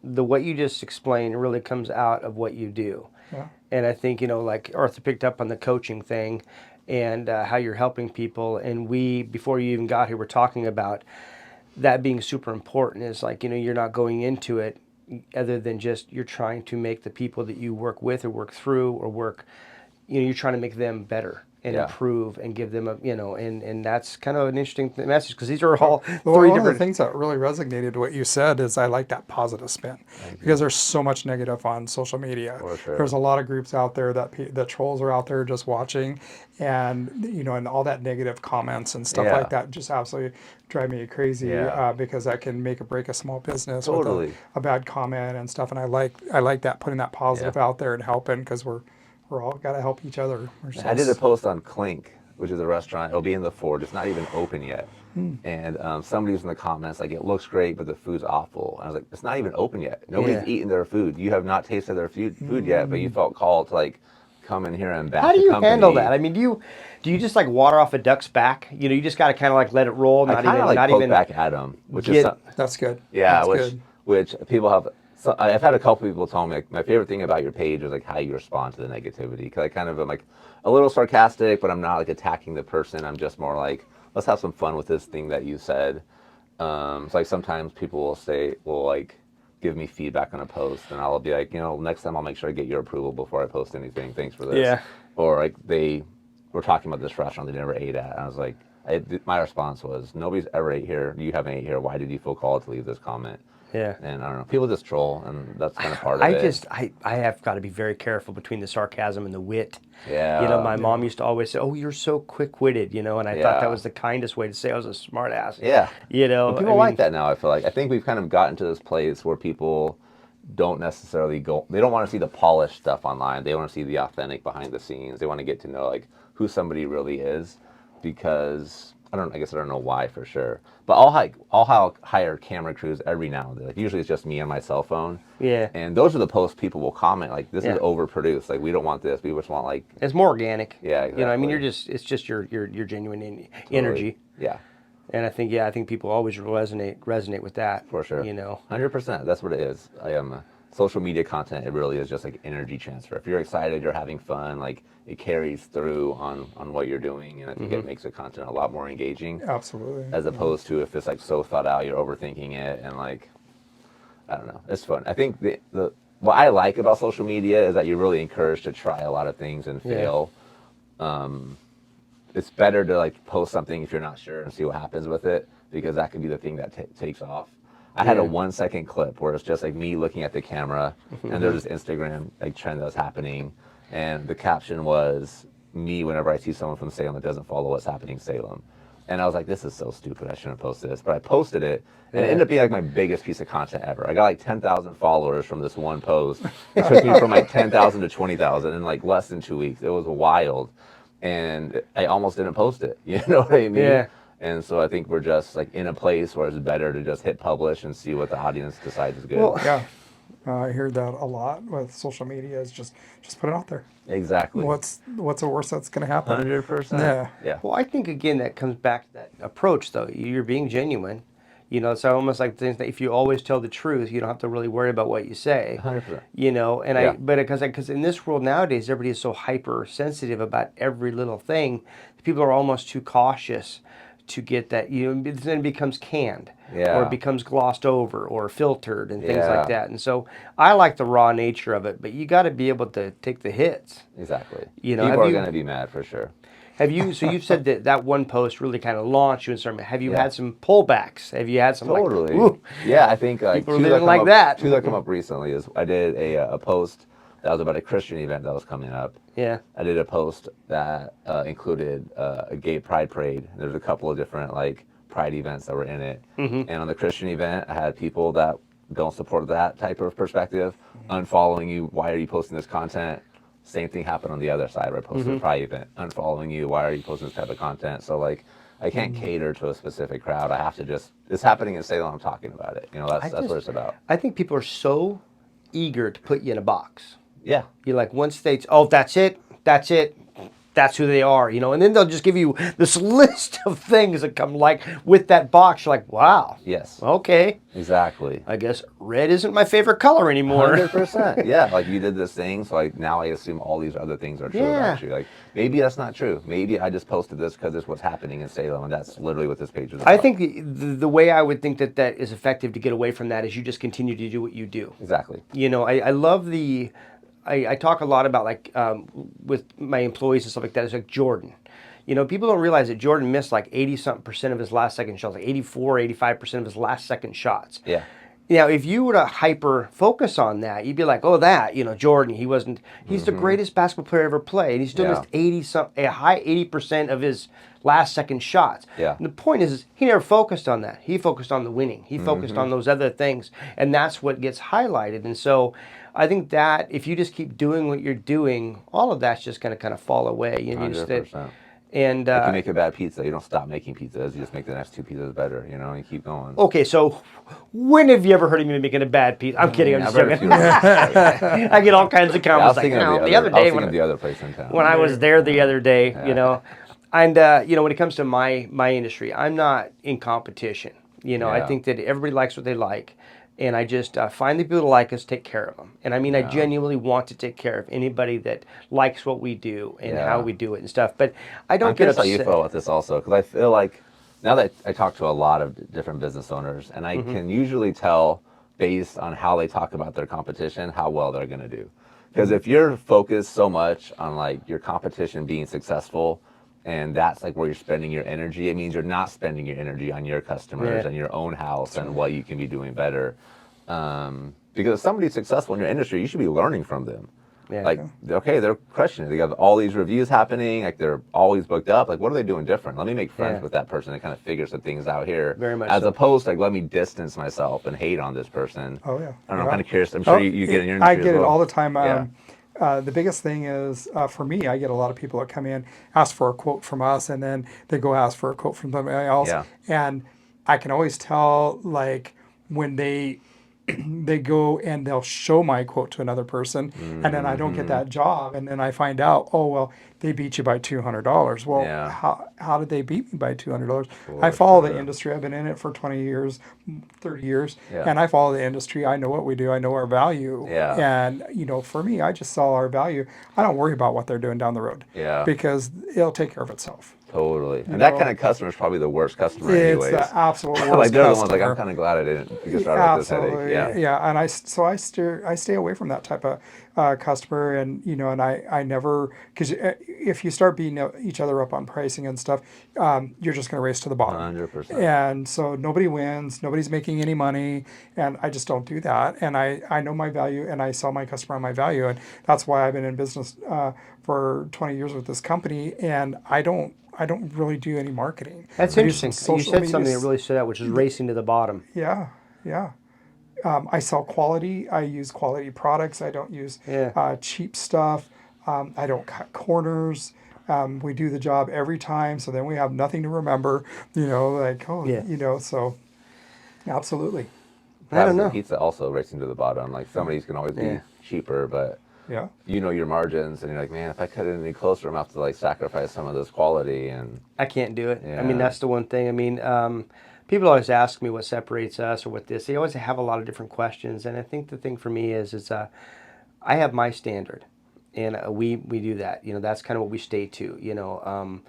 what you just explained really comes out of what you do.
Yeah.
And I think like Arthur picked up on the coaching thing and how you're helping people. And we, before you even got here, we're talking about that being super important. Is like you're not going into it other than just you're trying to make the people that you work with or work through or work you're trying to make them better and
Yeah.
improve and give them and that's kind of an interesting message because these are all
Well,
three
one of the
different.
things that really resonated to what you said is I like that positive spin because there's so much negative on social media.
For sure.
There's a lot of groups out there that trolls are out there just watching, and and all that negative comments and stuff
Yeah.
like that just absolutely drive me crazy
Yeah.
because that can make or break a small business
Totally.
with a bad comment and stuff. And I like that, putting that positive out there and helping, because we're all got to help each other.
I did a post on Clink, which is a restaurant. It'll be in the Ford. It's not even open yet. And somebody was in the comments like, it looks great, but the food's awful. And I was like, it's not even open yet. Nobody's
Yeah.
eaten their food. You have not tasted their food yet, but you felt called to like come in here and bash
How do
the
you
company.
handle that? I mean, do you just like water off a duck's back? You just got to kind of like let it roll,
I
not
kind of
even
like poke back at them, which is
That's good.
yeah,
That's good.
which people have. So I've had a couple people tell me like, my favorite thing about your page is like how you respond to the negativity. Because I kind of am like a little sarcastic, but I'm not like attacking the person. I'm just more like, let's have some fun with this thing that you said. So like sometimes people will like give me feedback on a post, and I'll be like, next time I'll make sure I get your approval before I post anything. Thanks for this.
Yeah.
Or like they were talking about this restaurant they never ate at, and I was like, my response was, nobody's ever ate here. You haven't ate here. Why did you feel called to leave this comment?
Yeah.
And I don't know. People just troll, and that's kind of part of it.
I have got to be very careful between the sarcasm and the wit.
Yeah.
My mom used to always say, "Oh, you're so quick-witted," and I thought that
Yeah.
was the kindest way to say I was a smart ass.
Yeah. But people like
mean,
that now, I feel like. I think we've kind of gotten to this place where people don't necessarily they don't want to see the polished stuff online. They want to see the authentic behind the scenes. They want to get to know like who somebody really is, because I guess I don't know why for sure. But I'll hire camera crews every now and then. Like usually it's just me on my cell phone.
Yeah.
And those are the posts people will comment like, this
Yeah.
is overproduced. Like we don't want this. We just want like
It's more organic.
Yeah,
I mean,
exactly.
it's just your genuine energy.
Yeah.
And I think people always resonate with that.
For sure. 100%. That's what it is. Social media content, it really is just like energy transfer. If you're excited, you're having fun, like it carries through on what you're doing, and I think it makes the content a lot more engaging.
Absolutely.
As opposed to if it's like so thought out, you're overthinking it, and like I don't know, it's fun. I think the what I like about social media is that you're really encouraged to try a lot of things and fail. It's better to like post something if you're not sure and see what happens with it, because that could be the thing that takes off. I had a 1-second clip where it's just like me looking at the camera, and there's this Instagram like trend that was happening, and the caption was me whenever I see someone from Salem that doesn't follow what's happening Salem. And I was like, this is so stupid, I shouldn't post this. But I posted it, and it ended up being like my biggest piece of content ever. I got like 10,000 followers from this one post. It took me from like 10,000 to 20,000 in like less than 2 weeks. It was wild. And I almost didn't post it. You know what I mean?
Yeah.
And so I think we're just like in a place where it's better to just hit publish and see what the audience decides is good.
Well,
Yeah. I hear that a lot with social media, is just put it out there.
exactly.
What's the worst that's going to happen?
100%.
Yeah.
Yeah.
Well, I think again that comes back to that approach, though. You're being genuine. It's almost like things that if you always tell the truth, you don't have to really worry about what you say.
100%.
And
Yeah.
because in this world nowadays, everybody is so hypersensitive about every little thing. People are almost too cautious to get that. Then it becomes canned,
Yeah.
or it becomes glossed over, or filtered, and things
Yeah.
like that. And so I like the raw nature of it, but you got to be able to take the hits.
Exactly.
Have
People are
you-
going to be mad for sure.
Have you? So you've said that one post really kind of launched you in some. Have you
Yeah.
had some pullbacks? Have you had some
Totally.
like? Ooh,
Yeah, I think like
People
two
didn't
come
like
up,
that.
Two that come up recently is I did a post that was about a Christian event that was coming up.
yeah.
I did a post that included a gay pride parade. There's a couple of different like pride events that were in it. And on the Christian event, I had people that don't support that type of perspective unfollowing you. Why are you posting this content? Same thing happened on the other side where I posted a pride event, unfollowing you. Why are you posting this type of content? So like, I can't cater to a specific crowd. I have to just, it's happening in Salem, I'm talking about it. That's what it's about.
I think people are so eager to put you in a box.
Yeah.
You're like, once they, that's it, that's who they are, and then they'll just give you this list of things that come like with that box. You're like, wow,
Yes.
okay,
Exactly.
I guess red isn't my favorite color anymore.
100%. Yeah. Like you did this thing. So like now I assume all these other things are true about you. Like maybe that's not true. Maybe I just posted this because it's what's happening in Salem, and that's literally what this page is about.
I think the way I would think that is effective to get away from that is you just continue to do what you do.
Exactly.
I love the I talk a lot about like with my employees and stuff like that. It's like Jordan. People don't realize that Jordan missed like 80-something% of his last second shots, like 84, 85% of his last second shots.
Yeah.
If you were to hyper focus on that, you'd be like, oh, Jordan, he's the greatest basketball player ever played. And he still missed a high 80% of his last second shots.
Yeah.
And the point is he never focused on that. He focused on the winning. He focused on those other things. And that's what gets highlighted. And so I think that if you just keep doing what you're doing, all of that's just going to kind of fall away.
100%.
And
If you make a bad pizza, you don't stop making pizzas. You just make the next two pizzas better, and you keep going.
okay, so when have you ever heard of me making a bad pizza? I'm kidding. I'm just
I've heard
joking.
a few.
I get all kinds of
I was
comments
thinking of
the other day
the other place in town.
when I was there the other day, and when it comes to my industry, I'm not in competition. I think that everybody likes what they like. And I just find the people that like us, take care of them. And I mean, I genuinely want to take care of anybody that likes what we do and how we do it and stuff. But I don't get upset.
I'm curious how you feel about this also, because I feel like now that I talk to a lot of different business owners, and I can usually tell based on how they talk about their competition how well they're going to do. Because if you're focused so much on like your competition being successful, and that's like where you're spending your energy, it means you're not spending your energy on your customers and your own house and what you can be doing better. Because if somebody's successful in your industry, you should be learning from them.
Yeah.
Like, okay, they're crushing it. They got all these reviews happening. Like, they're always booked up. Like, what are they doing different? Let me make friends with that person and kind of figure some things out here.
Very much
as
so.
opposed to, like, let me distance myself and hate on this person.
Oh, yeah.
I don't know. I'm kind of curious. I'm sure you get in your industry
I get
as
it
well.
all the time.
Yeah.
The biggest thing is, for me, I get a lot of people that come in, ask for a quote from us, and then they go ask for a quote from somebody else.
Yeah.
And I can always tell, like, when they go and they'll show my quote to another person, and then I don't get that job, and then I find out, oh, well, they beat you by $200. Well, how did they beat me by $200? I follow the industry. I've been in it for 20 years, 30 years, and I follow the industry. I know what we do. I know our value.
Yeah.
And, for me, I just sell our value. I don't worry about what they're doing down the road.
Yeah.
Because it'll take care of itself.
Totally. And that kind of customer is probably the worst customer anyways.
It's the absolute worst
like, they're the ones
customer.
like, I'm kind of glad I didn't get started with this headache.
Yeah. And I stay away from that type of customer, and and I never, because if you start beating each other up on pricing and stuff, you're just going to race to the bottom.
100%.
And so nobody wins, nobody's making any money, and I just don't do that. And I know my value, and I sell my customer on my value, and that's why I've been in business for 20 years with this company, and I don't really do any marketing.
That's interesting. You said something that really stood out, which is racing to the bottom.
Yeah. I sell quality. I use quality products. I don't use cheap stuff. I don't cut corners. We do the job every time, so then we have nothing to remember. So absolutely.
I don't know.
Pizza also racing to the bottom. Like, somebody's can always be cheaper, but your margins, and you're like, man, if I cut it any closer, I'm gonna have to like sacrifice some of this quality, and
I can't do it.
Yeah.
I mean, that's the one thing. I mean, people always ask me what separates us or what this. They always have a lot of different questions, and I think the thing for me is I have my standard, and we do that. That's kind of what we stay to.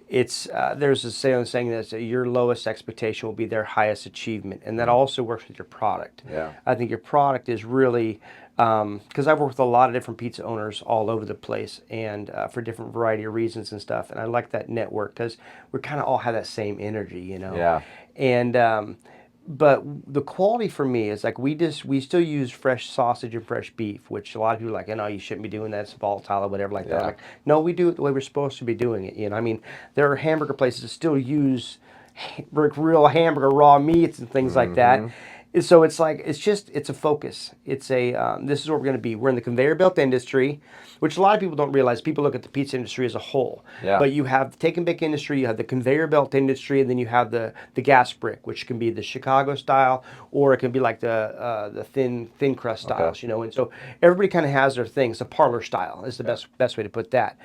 It's there's a saying that your lowest expectation will be their highest achievement, and that also works with your product.
Yeah.
I think your product is really, because I've worked with a lot of different pizza owners all over the place, and for different variety of reasons and stuff, and I like that network because we kind of all have that same energy,
Yeah.
And but the quality for me is like we still use fresh sausage and fresh beef, which a lot of people are like, you shouldn't be doing that, it's volatile or whatever like that. I'm like, no, we do it the way we're supposed to be doing it. I mean, there are hamburger places that still use real hamburger raw meats and things like that. So it's like, it's a focus. It's this is where we're going to be. We're in the conveyor belt industry, which a lot of people don't realize. People look at the pizza industry as a whole.
Yeah.
But you have the take and bake industry, you have the conveyor belt industry, and then you have the gas brick, which can be the Chicago style, or it can be like the thin crust styles, And so everybody kind of has their things. The parlor style is the best way to put that.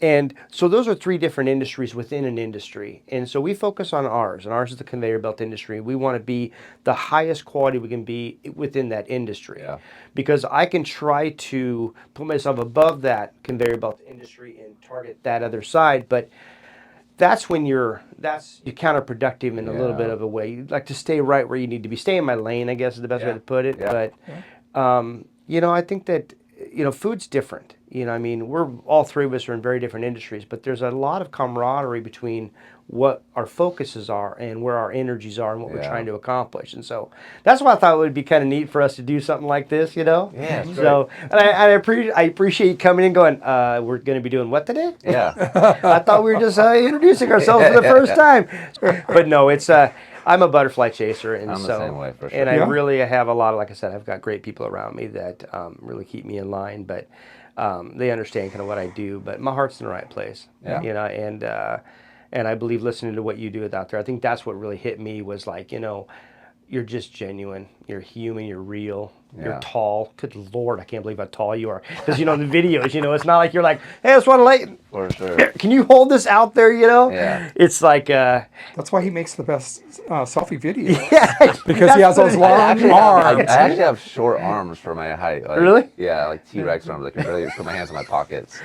And so those are three different industries within an industry. And so we focus on ours, and ours is the conveyor belt industry. We want to be the highest quality we can be within that industry.
Yeah.
Because I can try to put myself above that conveyor belt industry and target that other side, but that's when you're counterproductive in a little bit of a way. You like to stay right where you need to be. Stay in my lane, I guess is the best way to put it.
Yeah.
But I think that food's different. I mean, we're all three of us are in very different industries, but there's a lot of camaraderie between what our focuses are and where our energies are and what we're trying to accomplish. And so that's why I thought it would be kind of neat for us to do something like this,
Yeah, it's
So, and I appreciate you coming in going, we're going to be doing what today?
Yeah.
I thought we were just introducing ourselves for the first time. But no, it's I'm a butterfly chaser, and
I'm the same way, for sure.
and I really have a lot of, like I said, I've got great people around me that really keep me in line, but they understand kind of what I do, but my heart's in the right place.
Yeah.
And I believe listening to what you do out there, I think that's what really hit me was like, you're just genuine. You're human. You're real. You're tall. Good Lord, I can't believe how tall you are. Because, in the videos, it's not like you're like, hey, I just want to lay.
For sure.
Can you hold this out there,
Yeah.
It's like...
That's why he makes the best selfie videos.
Yeah.
Because he has those long arms.
I actually have short arms for my height. Like,
Really?
Yeah, like T-Rex arms. I can barely put my hands in my pockets.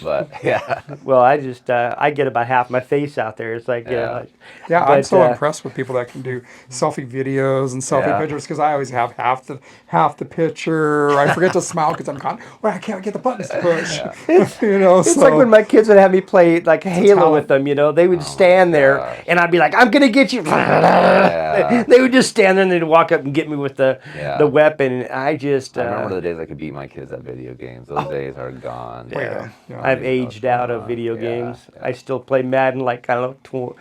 But, yeah.
Well, I just, I get about half my face out there. It's like,
Yeah,
but,
I'm so impressed with people that can do selfie videos and selfie
Yeah.
pictures because I always have half the picture. I forget to smile because I'm gone. Well, I can't get the buttons to push.
It's like when my kids would have me play like Halo with them, they would stand there
gosh.
and I'd be like, I'm going to get you.
Yeah.
They would just stand there and they'd walk up and get me with the weapon. And I just...
I remember the days I could beat my kids at video games. Those days are gone.
Yeah.
I've aged out of video games.
Yeah.
I still play Madden like, I don't know,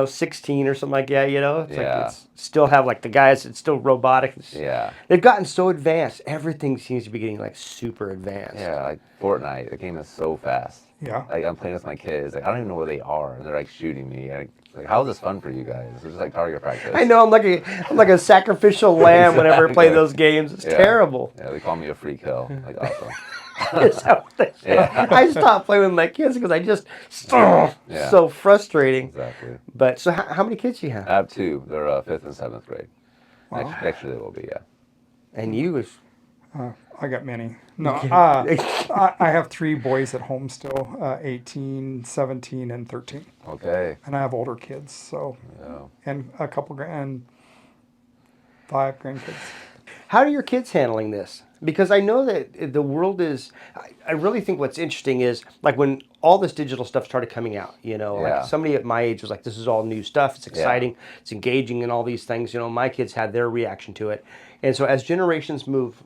16 or something like that, It's like it's still have like the guys, it's still robotic.
Yeah.
They've gotten so advanced. Everything seems to be getting like super advanced.
Yeah, like Fortnite. The game is so fast.
Yeah.
Like I'm playing with my kids. Like I don't even know where they are, and they're like shooting me. Like how is this fun for you guys? It's just like target practice.
I know, I'm like a sacrificial lamb whenever I play those games. It's terrible.
Yeah, they call me a free kill. Like awesome.
Is that what they say? I stopped playing with my kids because I just so frustrating.
Exactly.
But so how many kids do you have?
I have two. They're 5th and 7th grade.
Wow.
Next year they will be. Yeah.
And you was
I got many. No, I have 3 boys at home still, 18, 17, and 13.
Okay.
And I have older kids, so and a couple and 5 grandkids.
How are your kids handling this? Because I know that the world is, I really think what's interesting is like when all this digital stuff started coming out, like somebody at my age was like, this is all new stuff. It's exciting. It's engaging and all these things. My kids had their reaction to it. And so as generations move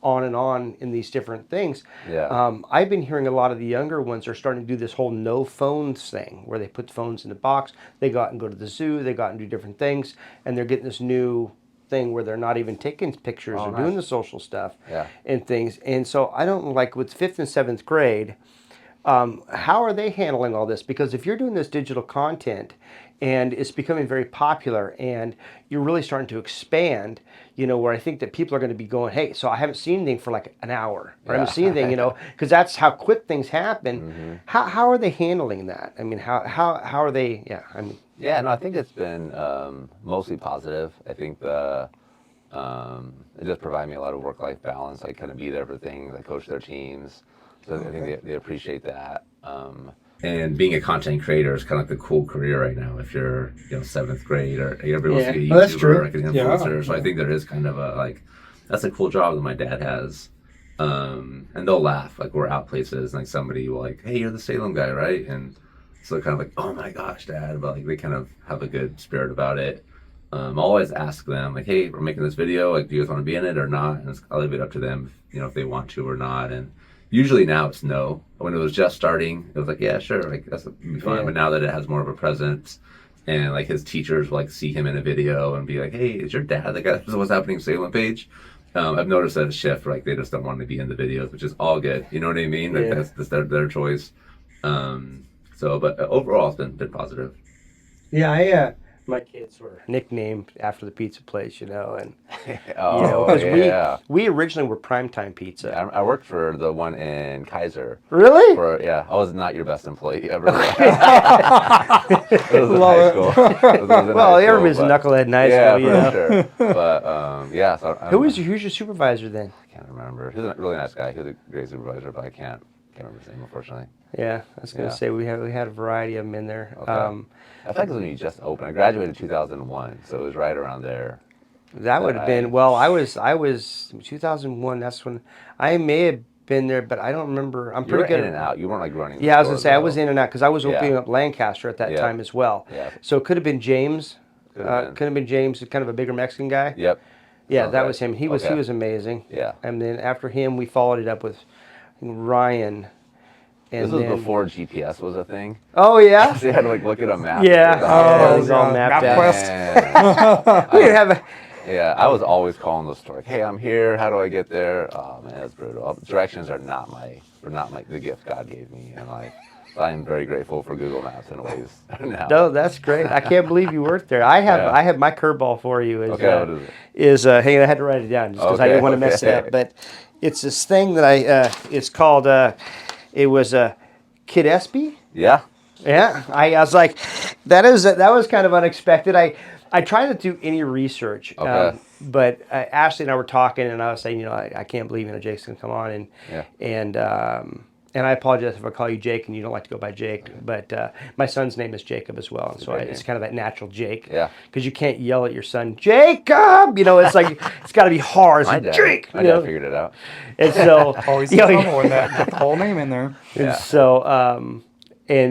on and on in these different things, I've been hearing a lot of the younger ones are starting to do this whole no phones thing where they put phones in a box. They go out and go to the zoo. They go out and do different things. And they're getting this new thing where they're not even taking pictures or doing the social stuff and things. And so I don't like with 5th and 7th grade, how are they handling all this? Because if you're doing this digital content and it's becoming very popular and you're really starting to expand, where I think that people are going to be going, hey, so I haven't seen anything for like an hour or I haven't seen anything, because that's how quick things happen. Mm-hmm. How are they handling that? I mean, how are they?
Yeah, no, I think it's been mostly positive. I think it just provided me a lot of work-life balance. I kind of be there for things. I coach their teams, so I think they appreciate that. And being a content creator is kind of like the cool career right now. If you're 7th grade or you're able to be a YouTuber or like an influencer, so I think there is kind of a that's a cool job that my dad has. And they'll laugh like we're out places and like somebody will like, hey, you're the Salem guy, right? And so they're kind of like, oh my gosh, Dad, but like they kind of have a good spirit about it. I'll always ask them like, hey, we're making this video, like do you guys want to be in it or not? And I'll leave it up to them, if they want to or not. And usually now it's no. When it was just starting, it was like, yeah, sure, like that's be fine. Yeah. But now that it has more of a presence, and like his teachers will like see him in a video and be like, hey, is your dad the guy that What's Happening Salem page? I've noticed that a shift, like they just don't want to be in the videos, which is all good. You know what I mean? Like that's their choice. But overall, it's been positive.
Yeah, my kids were nicknamed after the pizza place, and we originally were Primetime Pizza.
Yeah, I worked for the one in Kaiser.
Really?
I was not your best employee ever.
Well, everybody's a knucklehead in high school,
for sure. But so
who's your supervisor then?
I can't remember. He was a really nice guy. He was a great supervisor, but I can't remember his name, unfortunately.
Yeah, I was going to say we had a variety of them in there.
Okay. I think it was when you just opened. I graduated in 2001, so it was right around there.
That would have been, I was 2001. That's when I may have been there, but I don't remember. I'm
You were
pretty good
in and out. You weren't like running. The
Yeah, I was gonna
stores,
say I was
though.
in and out because I was
Yeah.
opening up Lancaster at that
Yeah.
time as well.
Yeah.
So it could have been James.
Could have been.
Could have been James, kind of a bigger Mexican guy.
Yep.
Yeah,
Sounds
that
right.
was him. He was
Okay.
amazing.
Yeah.
And then after him, we followed it up with Ryan. And
This was
then,
before GPS was a thing.
Oh yeah.
So you had to like look at a map.
Yeah.
Oh,
it was all
yeah,
mapped out.
MapQuest.
We didn't have a.
Yeah, I was always calling the store. Like, hey, I'm here. How do I get there? Oh man, that's brutal. Directions are not the gift God gave me, and like I'm very grateful for Google Maps in ways now.
No, that's great. I can't believe you worked there. I have my curveball for you.
Okay, what is it?
Hang on, I had to write it down just because I
Okay,
didn't want to mess it
okay.
up. But it's this thing that it's called. It was Kid Espy.
Yeah.
Yeah, I was like, that was kind of unexpected. I try to do any research,
Okay.
but Ashley and I were talking, and I was saying, I can't believe Jake's gonna come on, and
Yeah.
and I apologize if I call you Jake and you don't like to go by Jake, but my son's name is Jacob as well, and so
great
it's
name.
kind of that natural Jake.
Yeah.
Because you can't yell at your son, Jacob. It's like it's got to be hard. It's
My
like,
dad.
Jake.
My dad figured it out.
And so
Always
you
in
know,
trouble when that get the whole name in there.
and
Yeah.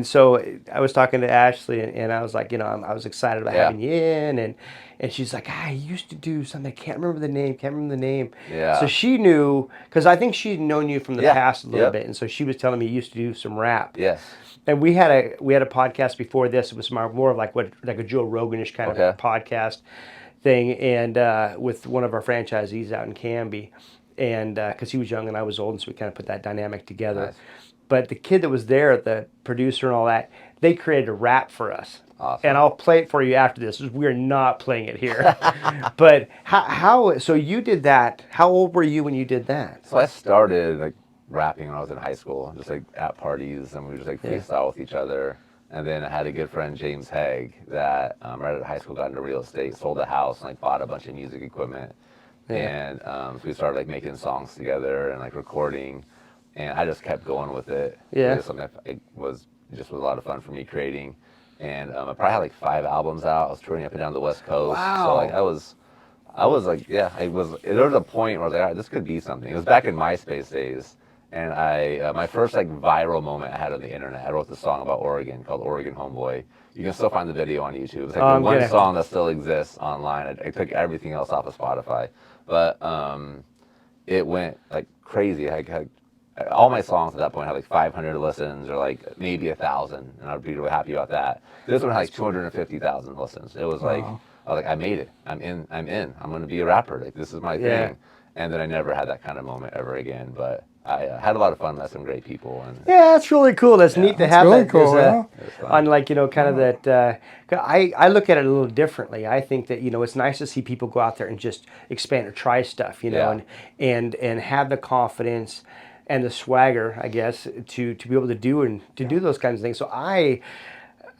so I was talking to Ashley, and I was like, I was excited about
Yeah.
having you in, and she's like, I used to do something. I can't remember the name.
Yeah.
So she knew, because I think she'd known you from the
Yeah.
past a little
Yep.
bit, and so she was telling me you used to do some rap.
Yes.
And we had a podcast before this. It was more of like a Joe Roganish kind
Okay.
of podcast thing, and with one of our franchisees out in Canby, and because he was young and I was old, and so we kind of put that dynamic together.
Nice.
But the kid that was there, the producer and all that, they created a rap for us.
Awesome.
And I'll play it for you after this. We're not playing it here. But how? So you did that. How old were you when you did that?
So I started like rapping when I was in high school, just like at parties, and we would just like freestyle with each other. And then I had a good friend, James Haig, that right out of high school got into real estate, sold a house, and like bought a bunch of music equipment.
Yeah.
And so we started like making songs together and like recording, and I just kept going with it.
Yeah.
It was something that was a lot of fun for me creating. And I probably had like 5 albums out. I was touring up and down the West Coast.
Wow.
So like I was like, yeah, there was a point where I was like, all right, this could be something. It was back in MySpace days. And my first like viral moment I had on the internet, I wrote this song about Oregon called Oregon Homeboy. You can still find the video on YouTube. It's like the one song that still exists online. I took everything else off of Spotify. But it went like crazy. I had all my songs at that point had like 500 listens or like maybe 1,000, and I'd be really happy about that. This one had like 250,000 listens. It was like, I was like, I made it. I'm in. I'm going to be a rapper. Like this is my thing. And then I never had that kind of moment ever again. But I had a lot of fun. Met some great people. And
Yeah, that's really cool. That's neat to have
really
that.
cool,
as
yeah.
on like, kind of that. I look at it a little differently. I think that, it's nice to see people go out there and just expand or try stuff,
Yeah.
and have the confidence and the swagger, I guess, to be able to do those kinds of things. So I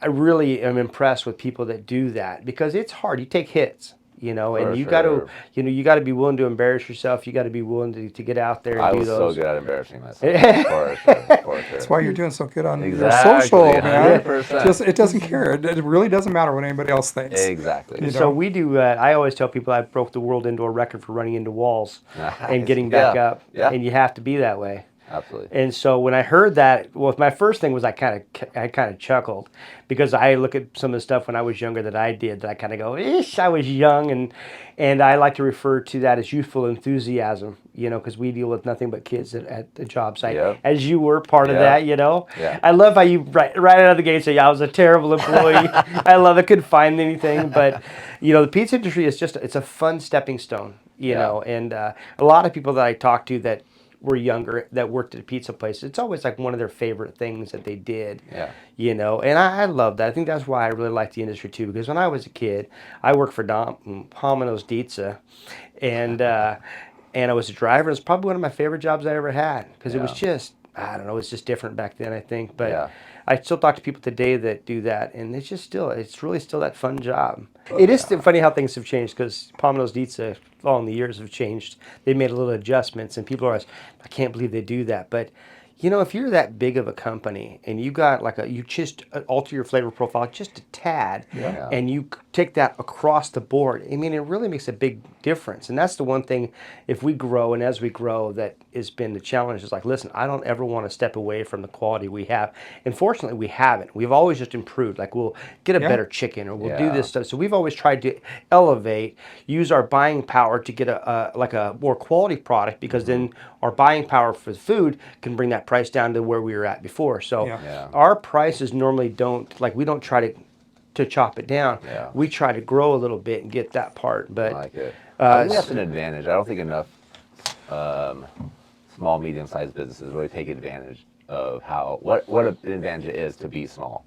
really am impressed with people that do that, because it's hard. You take hits. And you got to, you got to be willing to embarrass yourself. You got to be willing to get out there and
I
do
was
those.
so good at embarrassing myself. For sure.
That's why you're doing so good on
Exactly,
your social, man.
100%.
It doesn't care. It really doesn't matter what anybody else thinks.
Exactly.
So we do. I always tell people I broke the world indoor record for running into walls and
Nice.
getting back
Yeah.
up.
Yeah.
And you have to be that way.
Absolutely.
And so when I heard that, well, my first thing was I kind of chuckled, because I look at some of the stuff when I was younger that I did, that I kind of go, ish, I was young, and I like to refer to that as youthful enthusiasm, because we deal with nothing but kids at the job site,
Yep.
as you were part of
Yeah.
that,
Yeah.
I love how you right out of the gate say, I was a terrible employee. I love it, couldn't find anything, but the pizza industry is it's a fun stepping stone, and a lot of people that I talk to that were younger that worked at a pizza place, it's always like one of their favorite things that they did.
Yeah.
And I love that. I think that's why I really like the industry too, because when I was a kid, I worked for Domino's Pizza, and I was a driver. It was probably one of my favorite jobs I ever had, because it was just, I don't know, it's just different back then, I think. But
Yeah.
I still talk to people today that do that, and it's really still that fun job. It is funny how things have changed, because Domino's Pizza, along the years, have changed. They made a little adjustments, and people are always, I can't believe they do that. But, You know, if you're that big of a company and you got like you just alter your flavor profile just a tad,
Yeah.
and you take that across the board, I mean, it really makes a big difference. And that's the one thing, if we grow and as we grow, that has been the challenge is like, listen, I don't ever want to step away from the quality we have. And fortunately, we haven't. We've always just improved. Like we'll get a
Yeah.
better chicken or we'll do
Yeah.
this stuff. So we've always tried to elevate, use our buying power to get a more quality product because then our buying power for the food can bring that price down to where we were at before. So
Yeah.
Yeah.
our prices normally don't, like we don't try to chop it down.
Yeah.
We try to grow a little bit and get that part. But
I like it. I think that's an advantage. I don't think enough small, medium-sized businesses really take advantage of what an advantage it is to be small,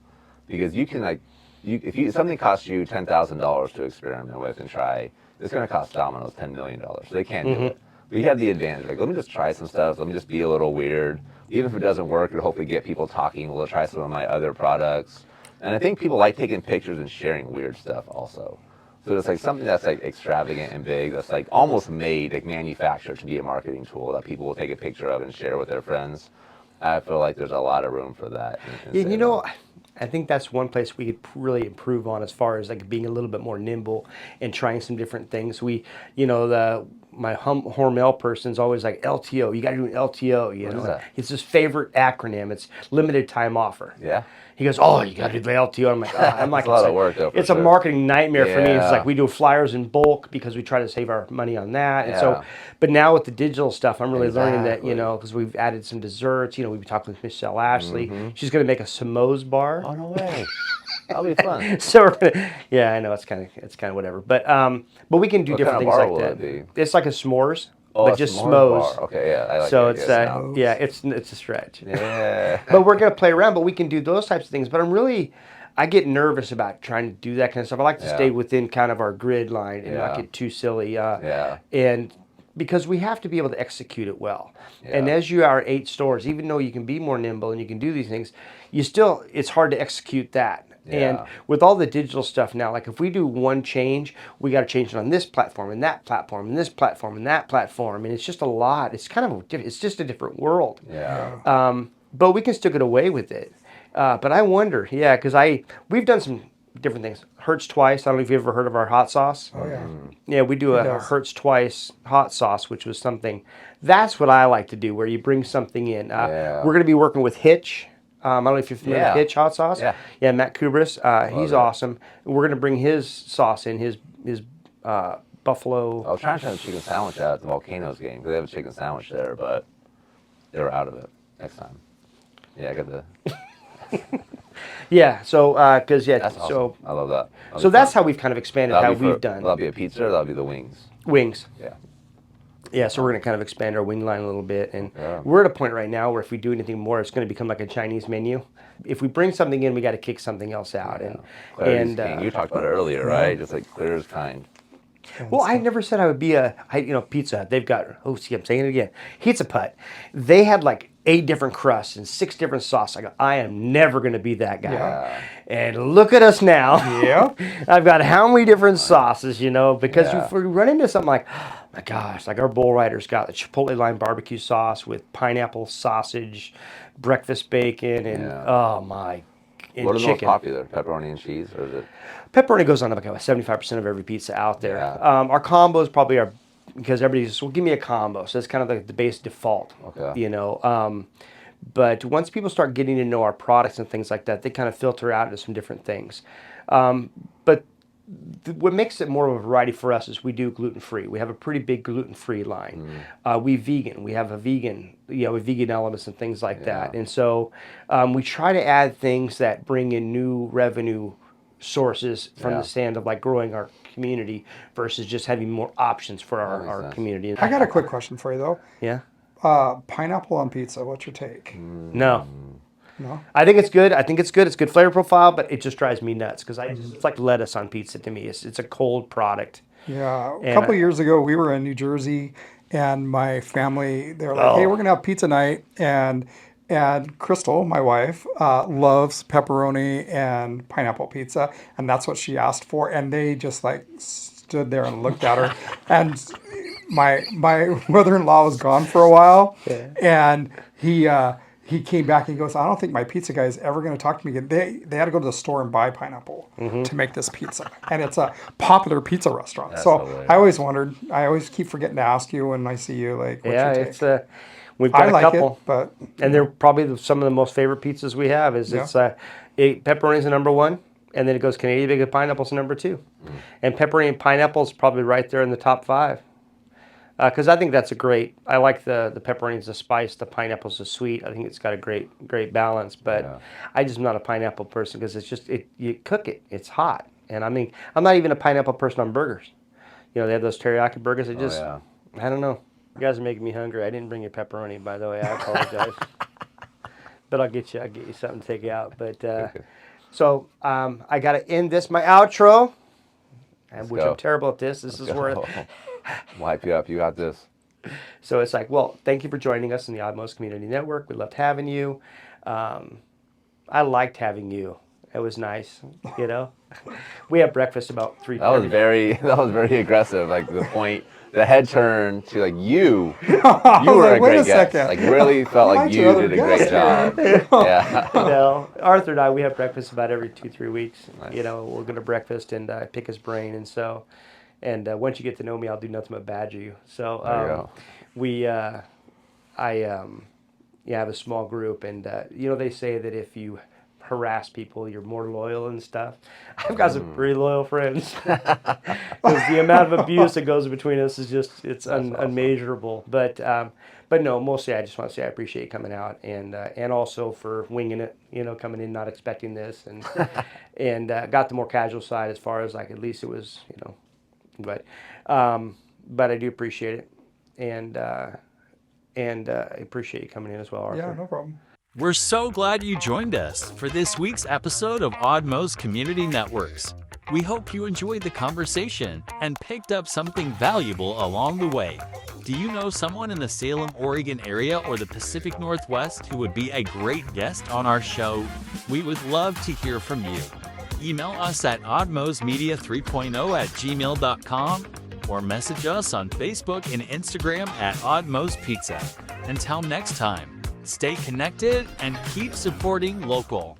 because you can if something costs you $10,000 to experiment with and try, it's going to cost Domino's $10 million. So they can't do it. But you have the advantage. Like, let me just try some stuff. Let me just be a little weird. Even if it doesn't work, it'll hopefully get people talking. We'll try some of my other products. And I think people like taking pictures and sharing weird stuff also. So it's like something that's like extravagant and big, that's like almost made, like manufactured to be a marketing tool that people will take a picture of and share with their friends. I feel like there's a lot of room for that.
Yeah, you know, I think that's one place we could really improve on as far as like being a little bit more nimble and trying some different things. My Hormel person's always like LTO. You got to do an LTO. You know,
is that?
it's his favorite acronym. It's limited time offer.
Yeah.
He goes, oh, you got to do the LTO. I'm like,
It's a lot of work, though, for
it's a
sure.
marketing nightmare for me. It's
Yeah.
like we do flyers in bulk because we try to save our money on that. And so,
Yeah.
but now with the digital stuff, I'm really learning that,
Exactly.
because we've added some desserts. We've been talking with Michelle Ashlie. She's going to make a Samoa's bar.
Oh, no way. That'll be fun.
So we're gonna, yeah, I know it's kind of whatever, but we can do
What
different
kind of
things
bar
like
will
that.
it be?
It's like a s'mores,
Oh,
but
a
just
s'mores
s'mores.
bar. Okay, yeah, I like
So
the
it's
idea now.
yeah, it's a stretch.
Yeah.
But we're gonna play around, but we can do those types of things. But I get nervous about trying to do that kind of stuff. I like to
Yeah.
stay within kind of our grid line and not
Yeah.
get too silly.
Yeah.
And because we have to be able to execute it well. And
Yeah.
as you are 8 stores, even though you can be more nimble and you can do these things, it's hard to execute that. And
Yeah.
with all the digital stuff now, like if we do one change, we got to change it on this platform and that platform and this platform and that platform, and it's just a lot. It's kind of it's just a different world.
Yeah.
But we can still get away with it. But I wonder, yeah, because we've done some different things. Hertz Twice. I don't know if you've ever heard of our hot sauce.
Oh yeah.
Yeah, we do a
does.
Hertz Twice hot sauce, which was something. That's what I like to do, where you bring something in.
Yeah.
We're going to be working with Hitch. I don't know if you're familiar
Yeah.
with Hitch hot sauce.
Yeah.
Yeah, Matt Kubris. He's
it.
awesome. We're going to bring his sauce in, his buffalo.
I was trying to try a chicken sandwich at the Volcanoes game because they have a chicken sandwich there, but they were out of it next time. Yeah, I got the.
Yeah, so because
That's awesome.
so
I love that.
so that's how we've kind of expanded how we've done
That'll be a pizza or that'll be the wings?
wings.
Yeah.
Yeah, so we're going to kind of expand our wing line a little bit, and
Yeah.
we're at a point right now where if we do anything more, it's going to become like a Chinese menu. If we bring something in, we got to kick something else out,
Clarity's king. You talked about it earlier, right? Just like clear as kind.
well, I never said I would be Pizza Hut. They've got, I'm saying it again, Pizza Hut. They had like 8 different crusts and 6 different sauces. I go, I am never going to be that guy.
Yeah.
And look at us now.
Yep.
I've got how many different sauces, because
Yeah.
if we run into something like, oh my gosh, like our Bull Rider's got the Chipotle lime barbecue sauce with pineapple sausage, breakfast bacon, and
Yeah.
oh my, and
What are the most
chicken.
popular? Pepperoni and cheese, or is it?
Pepperoni goes on about 75% of every pizza out there.
Yeah.
Our combos probably are, because everybody says, well, give me a combo. So that's kind of like the base default.
Okay.
But once people start getting to know our products and things like that, they kind of filter out into some different things. But what makes it more of a variety for us is we do gluten-free. We have a pretty big gluten-free line. We vegan. We have a vegan, with vegan elements and things like that. And so we try to add things that bring in new revenue sources from
Yeah.
the stand of like growing our community versus just having more options for
makes
our
sense.
community.
I got a quick question for you though.
Yeah?
Pineapple on pizza. What's your take?
No.
No.
I think it's good. It's good flavor profile, but it just drives me nuts because it's like lettuce on pizza to me. It's a cold product.
Yeah. A
And
couple years ago, we were in New Jersey, and my family, they were like,
Oh.
"Hey, we're gonna have pizza night," and Crystal, my wife, loves pepperoni and pineapple pizza, and that's what she asked for. And they just like stood there and looked at her, and my mother-in-law was gone for a while, and he came back and he goes, I don't think my pizza guy is ever going to talk to me again. They had to go to the store and buy pineapple to make this pizza. And it's a popular pizza restaurant.
That's
so
hilarious.
I always wondered, I always keep forgetting to ask you when I see you, like, what's
Yeah,
your
it's
take?
we've got
I
a
like
couple,
it, but
and they're probably some of the most favorite pizzas we have. Is
Yeah.
it's pepperoni's the number one, and then it goes Canadian bacon pineapple's number two, and pepperoni and pineapple's probably right there in the top five. Because I think that's a great. I like the pepperoni's the spice, the pineapple's the sweet. I think it's got a great balance. But
Yeah.
I just am not a pineapple person because it's just you cook it, it's hot, and I mean I'm not even a pineapple person on burgers. You know they have those teriyaki burgers. It just
yeah.
I don't know. You guys are making me hungry. I didn't bring you pepperoni, by the way. I apologize. But I'll get you something to take out. But so I got to end this my outro, which
go.
I'm terrible at this. This is where.
Wipe you up. You got this.
So it's like, well, thank you for joining us in the Oddmost Community Network. We loved having you. I liked having you. It was nice, you know. We have breakfast about 3:30.
That was very aggressive. Like the head turn to like you
I was
were
like,
a
wait
great
a
guest.
second.
Like really felt like
Mine's
you
your other
did a great
guest
job. Yeah.
No, Arthur and I, we have breakfast about every 2-3 weeks.
Nice.
You know, we'll go to breakfast and pick his brain, and so, and once you get to know me, I'll do nothing but badger you. So
There you go.
I have a small group, and you know they say that if you harass people, you're more loyal and stuff. I've got some pretty loyal friends because the amount of abuse that goes between us is just
Awesome.
unmeasurable. But no, mostly I just want to say I appreciate you coming out and also for winging it. You know, coming in not expecting this and got the more casual side as far as like at least it was but I do appreciate it and I appreciate you coming in as well, Arthur.
Yeah, no problem.
We're so glad you joined us for this week's episode of Oddmost Community Networks. We hope you enjoyed the conversation and picked up something valuable along the way. Do you know someone in the Salem, Oregon area or the Pacific Northwest who would be a great guest on our show? We would love to hear from you. Email us at oddmostmedia3.0@gmail.com or message us on Facebook and Instagram at Oddmost Pizza. Until next time, stay connected and keep supporting local.